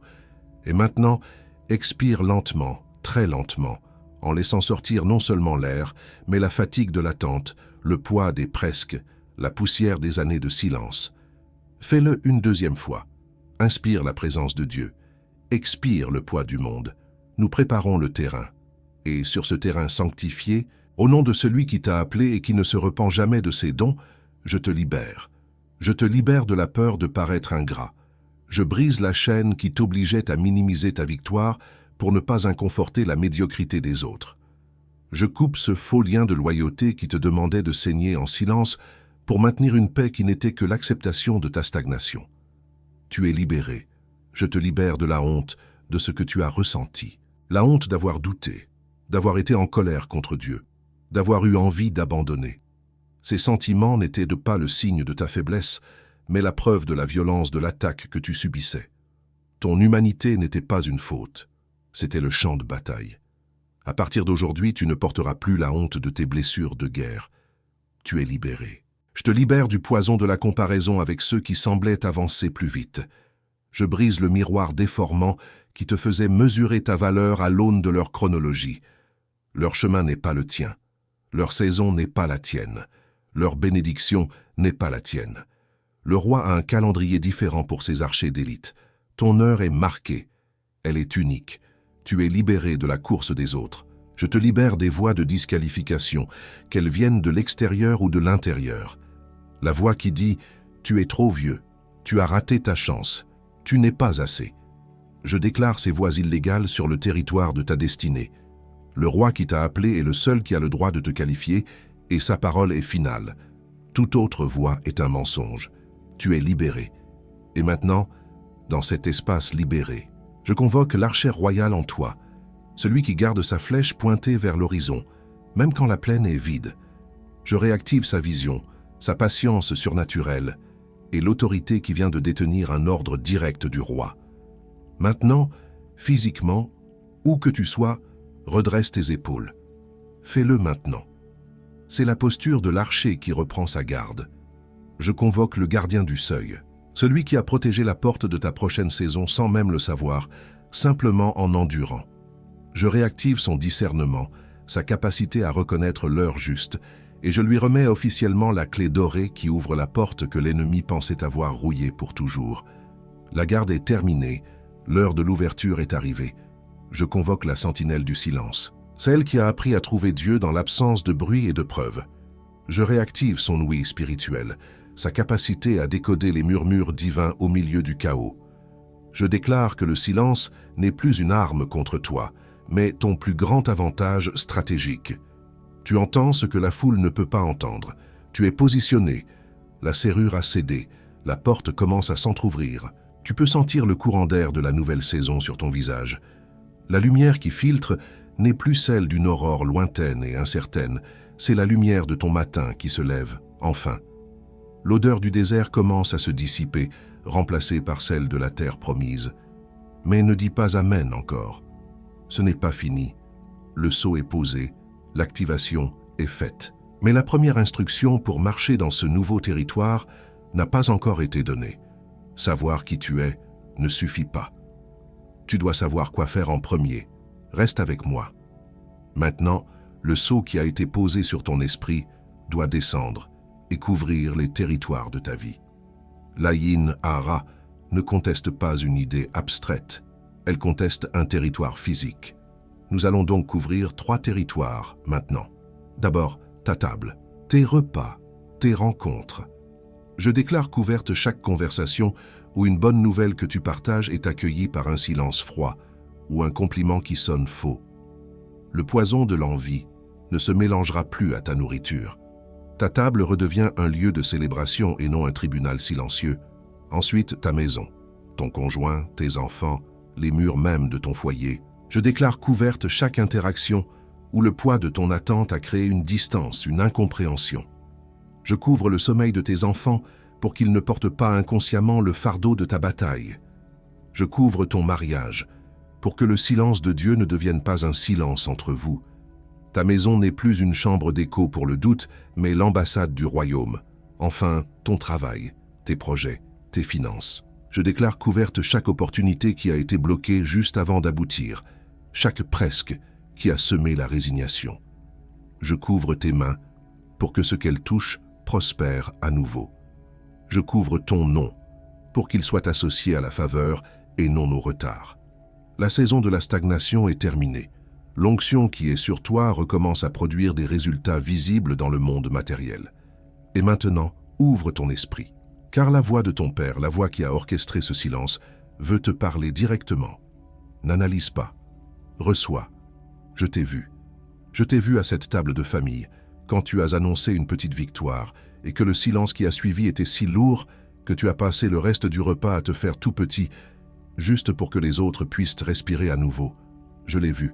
Speaker 1: Et maintenant, expire lentement, très lentement, en laissant sortir non seulement l'air, mais la fatigue de l'attente, le poids des presque, la poussière des années de silence. Fais-le une deuxième fois. Inspire la présence de Dieu. Expire le poids du monde. Nous préparons le terrain. Et sur ce terrain sanctifié, au nom de celui qui t'a appelé et qui ne se repent jamais de ses dons, je te libère. Je te libère de la peur de paraître ingrat. Je brise la chaîne qui t'obligeait à minimiser ta victoire pour ne pas inconforter la médiocrité des autres. Je coupe ce faux lien de loyauté qui te demandait de saigner en silence pour maintenir une paix qui n'était que l'acceptation de ta stagnation. Tu es libéré. Je te libère de la honte de ce que tu as ressenti. La honte d'avoir douté, d'avoir été en colère contre Dieu, d'avoir eu envie d'abandonner. Ces sentiments n'étaient pas le signe de ta faiblesse, mais la preuve de la violence de l'attaque que tu subissais. Ton humanité n'était pas une faute, c'était le champ de bataille. À partir d'aujourd'hui, tu ne porteras plus la honte de tes blessures de guerre. Tu es libéré. Je te libère du poison de la comparaison avec ceux qui semblaient avancer plus vite. Je brise le miroir déformant qui te faisait mesurer ta valeur à l'aune de leur chronologie. Leur chemin n'est pas le tien. Leur saison n'est pas la tienne. Leur bénédiction n'est pas la tienne. Le roi a un calendrier différent pour ses archers d'élite. Ton heure est marquée. Elle est unique. Tu es libéré de la course des autres. Je te libère des voies de disqualification, qu'elles viennent de l'extérieur ou de l'intérieur. La voix qui dit « Tu es trop vieux, tu as raté ta chance, tu n'es pas assez ». Je déclare ces voies illégales sur le territoire de ta destinée. Le roi qui t'a appelé est le seul qui a le droit de te qualifier et sa parole est finale. Toute autre voix est un mensonge. Tu es libéré. Et maintenant, dans cet espace libéré, je convoque l'archer royal en toi, celui qui garde sa flèche pointée vers l'horizon, même quand la plaine est vide. Je réactive sa vision, sa patience surnaturelle et l'autorité qui vient de détenir un ordre direct du roi. Maintenant, physiquement, où que tu sois, redresse tes épaules. Fais-le maintenant. C'est la posture de l'archer qui reprend sa garde. Je convoque le gardien du seuil, celui qui a protégé la porte de ta prochaine saison sans même le savoir, simplement en endurant. Je réactive son discernement, sa capacité à reconnaître l'heure juste, et je lui remets officiellement la clé dorée qui ouvre la porte que l'ennemi pensait avoir rouillée pour toujours. La garde est terminée, l'heure de l'ouverture est arrivée. Je convoque la sentinelle du silence, celle qui a appris à trouver Dieu dans l'absence de bruit et de preuves. Je réactive son ouïe spirituelle, sa capacité à décoder les murmures divins au milieu du chaos. Je déclare que le silence n'est plus une arme contre toi, mais ton plus grand avantage stratégique. Tu entends ce que la foule ne peut pas entendre. Tu es positionné. La serrure a cédé. La porte commence à s'entr'ouvrir. Tu peux sentir le courant d'air de la nouvelle saison sur ton visage. La lumière qui filtre n'est plus celle d'une aurore lointaine et incertaine. C'est la lumière de ton matin qui se lève, enfin. L'odeur du désert commence à se dissiper, remplacée par celle de la terre promise. Mais ne dis pas Amen encore. Ce n'est pas fini. Le sceau est posé, l'activation est faite. Mais la première instruction pour marcher dans ce nouveau territoire n'a pas encore été donnée. Savoir qui tu es ne suffit pas. Tu dois savoir quoi faire en premier. Reste avec moi. Maintenant, le sceau qui a été posé sur ton esprit doit descendre et couvrir les territoires de ta vie. L'Ayin Hara ne conteste pas une idée abstraite, elle conteste un territoire physique. Nous allons donc couvrir 3 territoires maintenant. D'abord, ta table, tes repas, tes rencontres. Je déclare couverte chaque conversation où une bonne nouvelle que tu partages est accueillie par un silence froid ou un compliment qui sonne faux. Le poison de l'envie ne se mélangera plus à ta nourriture. Ta table redevient un lieu de célébration et non un tribunal silencieux. Ensuite, ta maison, ton conjoint, tes enfants, les murs même de ton foyer. Je déclare couverte chaque interaction où le poids de ton attente a créé une distance, une incompréhension. Je couvre le sommeil de tes enfants pour qu'ils ne portent pas inconsciemment le fardeau de ta bataille. Je couvre ton mariage pour que le silence de Dieu ne devienne pas un silence entre vous. Ta maison n'est plus une chambre d'écho pour le doute, mais l'ambassade du royaume. Enfin, ton travail, tes projets, tes finances. Je déclare couverte chaque opportunité qui a été bloquée juste avant d'aboutir, chaque presque qui a semé la résignation. Je couvre tes mains pour que ce qu'elles touchent prospère à nouveau. Je couvre ton nom pour qu'il soit associé à la faveur et non au retard. La saison de la stagnation est terminée. L'onction qui est sur toi recommence à produire des résultats visibles dans le monde matériel. Et maintenant, ouvre ton esprit. Car la voix de ton Père, la voix qui a orchestré ce silence, veut te parler directement. N'analyse pas. Reçois. Je t'ai vu. Je t'ai vu à cette table de famille, quand tu as annoncé une petite victoire, et que le silence qui a suivi était si lourd que tu as passé le reste du repas à te faire tout petit, juste pour que les autres puissent respirer à nouveau. Je l'ai vu.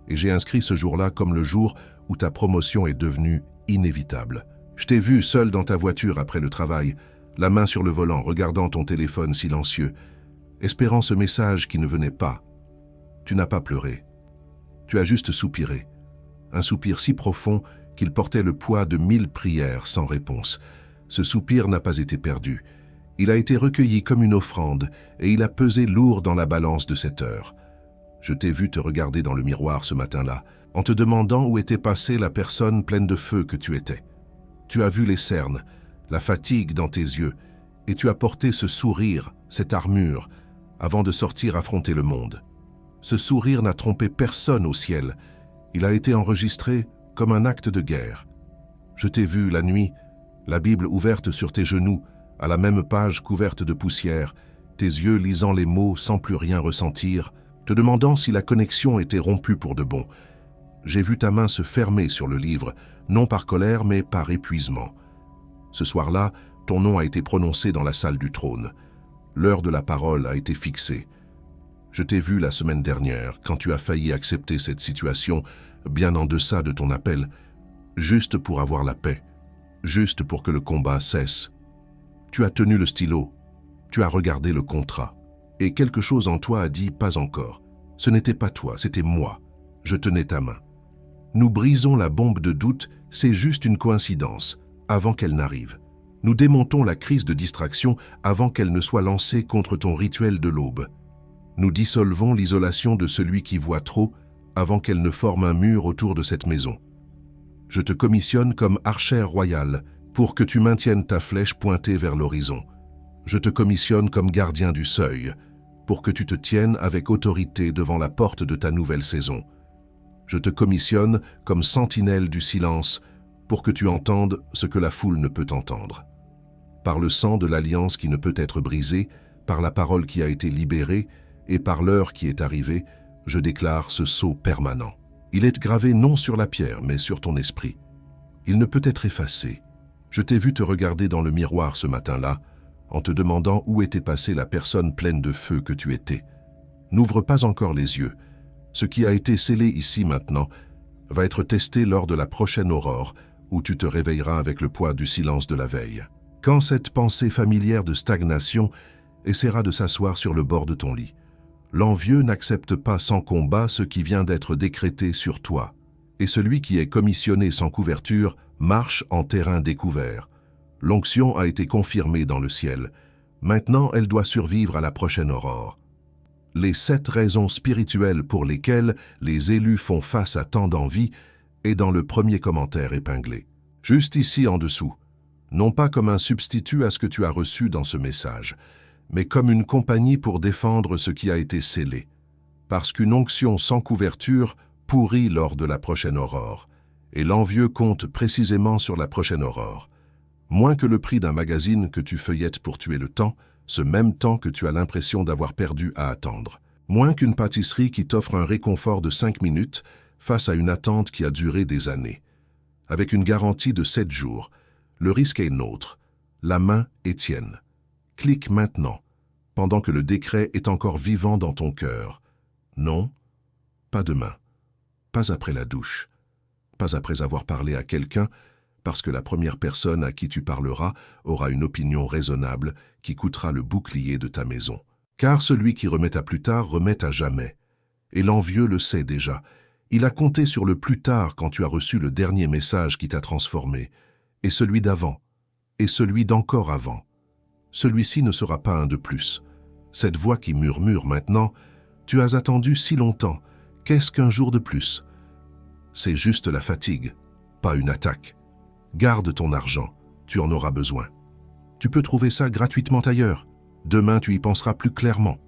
Speaker 1: Et j'ai inscrit ce jour-là comme le jour où ta promotion est devenue inévitable. Je t'ai vu seul dans ta voiture après le travail, la main sur le volant, regardant ton téléphone silencieux, espérant ce message qui ne venait pas. Tu n'as pas pleuré. Tu as juste soupiré. Un soupir si profond qu'il portait le poids de 1000 prières sans réponse. Ce soupir n'a pas été perdu. Il a été recueilli comme une offrande et il a pesé lourd dans la balance de cette heure. Je t'ai vu te regarder dans le miroir ce matin-là, en te demandant où était passée la personne pleine de feu que tu étais. Tu as vu les cernes, la fatigue dans tes yeux, et tu as porté ce sourire, cette armure, avant de sortir affronter le monde. Ce sourire n'a trompé personne au ciel. Il a été enregistré comme un acte de guerre. Je t'ai vu la nuit, la Bible ouverte sur tes genoux, à la même page couverte de poussière, tes yeux lisant les mots sans plus rien ressentir, te demandant si la connexion était rompue pour de bon. J'ai vu ta main se fermer sur le livre, non par colère mais par épuisement. Ce soir-là, ton nom a été prononcé dans la salle du trône. L'heure de la parole a été fixée. Je t'ai vu la semaine dernière, quand tu as failli accepter cette situation, bien en deçà de ton appel, juste pour avoir la paix, juste pour que le combat cesse. Tu as tenu le stylo, tu as regardé le contrat, et quelque chose en toi a dit « pas encore ». Ce n'était pas toi, c'était moi. Je tenais ta main. Nous brisons la bombe de doute, c'est juste une coïncidence, avant qu'elle n'arrive. Nous démontons la crise de distraction avant qu'elle ne soit lancée contre ton rituel de l'aube. Nous dissolvons l'isolation de celui qui voit trop avant qu'elle ne forme un mur autour de cette maison. Je te commissionne comme archère royale pour que tu maintiennes ta flèche pointée vers l'horizon. Je te commissionne comme gardien du seuil pour que tu te tiennes avec autorité devant la porte de ta nouvelle saison. Je te commissionne comme sentinelle du silence pour que tu entendes ce que la foule ne peut entendre. Par le sang de l'alliance qui ne peut être brisée, par la parole qui a été libérée et par l'heure qui est arrivée, je déclare ce sceau permanent. Il est gravé non sur la pierre, mais sur ton esprit. Il ne peut être effacé. Je t'ai vu te regarder dans le miroir ce matin-là, en te demandant où était passée la personne pleine de feu que tu étais. N'ouvre pas encore les yeux. Ce qui a été scellé ici maintenant va être testé lors de la prochaine aurore, où tu te réveilleras avec le poids du silence de la veille. Quand cette pensée familière de stagnation essaiera de s'asseoir sur le bord de ton lit, l'envieux n'accepte pas sans combat ce qui vient d'être décrété sur toi, et celui qui est commissionné sans couverture marche en terrain découvert. L'onction a été confirmée dans le ciel. Maintenant, elle doit survivre à la prochaine aurore. Les 7 raisons spirituelles pour lesquelles les élus font face à tant d'envie est dans le premier commentaire épinglé. Juste ici en dessous, non pas comme un substitut à ce que tu as reçu dans ce message, mais comme une compagnie pour défendre ce qui a été scellé. Parce qu'une onction sans couverture pourrit lors de la prochaine aurore, et l'envieux compte précisément sur la prochaine aurore. Moins que le prix d'un magazine que tu feuillettes pour tuer le temps, ce même temps que tu as l'impression d'avoir perdu à attendre. Moins qu'une pâtisserie qui t'offre un réconfort de 5 minutes face à une attente qui a duré des années. Avec une garantie de 7 jours, le risque est nôtre. La main est tienne. Clique maintenant, pendant que le décret est encore vivant dans ton cœur. Non, pas demain, pas après la douche, pas après avoir parlé à quelqu'un, parce que la première personne à qui tu parleras aura une opinion raisonnable qui coûtera le bouclier de ta maison. Car celui qui remet à plus tard remet à jamais. Et l'envieux le sait déjà. Il a compté sur le plus tard quand tu as reçu le dernier message qui t'a transformé, et celui d'avant, et celui d'encore avant. Celui-ci ne sera pas un de plus. Cette voix qui murmure maintenant, tu as attendu si longtemps, qu'est-ce qu'un jour de plus? C'est juste la fatigue, pas une attaque. Garde ton argent, tu en auras besoin. Tu peux trouver ça gratuitement ailleurs. Demain, tu y penseras plus clairement.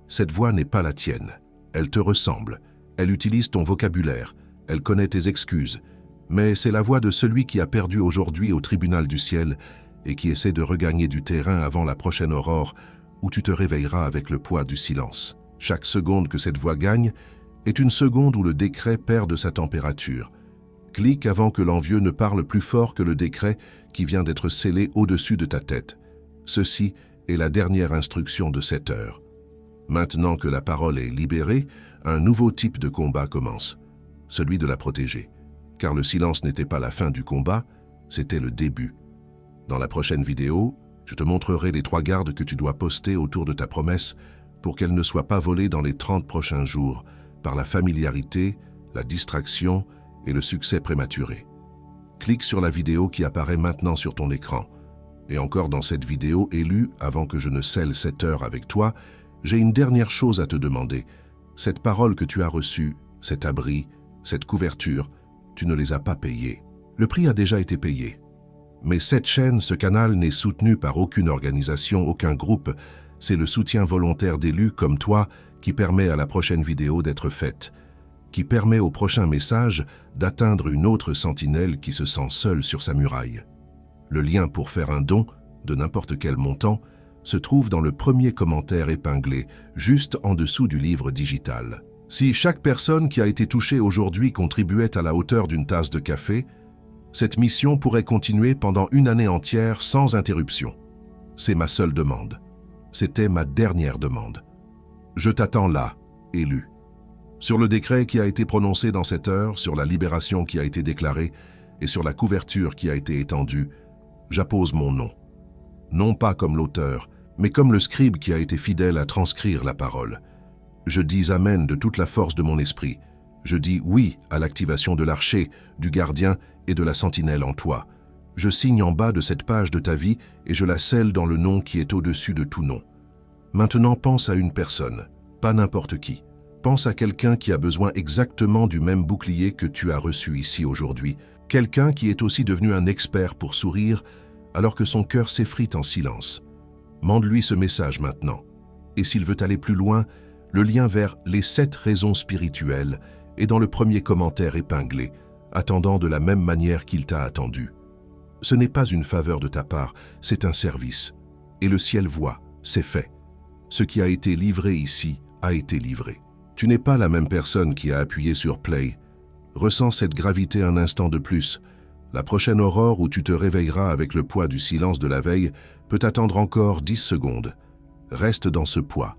Speaker 1: Cette voix n'est pas la tienne. Elle te ressemble. Elle utilise ton vocabulaire. Elle connaît tes excuses. Mais c'est la voix de celui qui a perdu aujourd'hui au tribunal du ciel et qui essaie de regagner du terrain avant la prochaine aurore où tu te réveilleras avec le poids du silence. Chaque seconde que cette voix gagne est une seconde où le décret perd de sa température. Clique avant que l'envieux ne parle plus fort que le décret qui vient d'être scellé au-dessus de ta tête. Ceci est la dernière instruction de cette heure. Maintenant que la parole est libérée, un nouveau type de combat commence, celui de la protéger. Car le silence n'était pas la fin du combat, c'était le début. Dans la prochaine vidéo, je te montrerai les 3 gardes que tu dois poster autour de ta promesse pour qu'elle ne soit pas volée dans les 30 prochains jours par la familiarité, la distraction et le succès prématuré. Clique sur la vidéo qui apparaît maintenant sur ton écran. Et encore dans cette vidéo élue, avant que je ne scelle cette heure avec toi, j'ai une dernière chose à te demander. Cette parole que tu as reçue, cet abri, cette couverture, tu ne les as pas payées. Le prix a déjà été payé. Mais cette chaîne, ce canal n'est soutenu par aucune organisation, aucun groupe. C'est le soutien volontaire d'élus comme toi qui permet à la prochaine vidéo d'être faite, qui permet au prochain message d'atteindre une autre sentinelle qui se sent seule sur sa muraille. Le lien pour faire un don, de n'importe quel montant, se trouve dans le premier commentaire épinglé, juste en dessous du livre digital. Si chaque personne qui a été touchée aujourd'hui contribuait à la hauteur d'une tasse de café, cette mission pourrait continuer pendant une année entière sans interruption. C'est ma seule demande. C'était ma dernière demande. Je t'attends là, élu. Sur le décret qui a été prononcé dans cette heure, sur la libération qui a été déclarée et sur la couverture qui a été étendue, j'appose mon nom. Non pas comme l'auteur, mais comme le scribe qui a été fidèle à transcrire la parole. Je dis Amen de toute la force de mon esprit. Je dis oui à l'activation de l'archer, du gardien et de la sentinelle en toi. Je signe en bas de cette page de ta vie et je la scelle dans le nom qui est au-dessus de tout nom. Maintenant, pense à une personne, pas n'importe qui. Pense à quelqu'un qui a besoin exactement du même bouclier que tu as reçu ici aujourd'hui. Quelqu'un qui est aussi devenu un expert pour sourire alors que son cœur s'effrite en silence. Mande-lui ce message maintenant. Et s'il veut aller plus loin, le lien vers les 7 raisons spirituelles est dans le premier commentaire épinglé, attendant de la même manière qu'il t'a attendu. Ce n'est pas une faveur de ta part, c'est un service. Et le ciel voit, c'est fait. Ce qui a été livré ici a été livré. Tu n'es pas la même personne qui a appuyé sur Play. Ressens cette gravité un instant de plus. La prochaine aurore où tu te réveilleras avec le poids du silence de la veille peut attendre encore 10 secondes. Reste dans ce poids.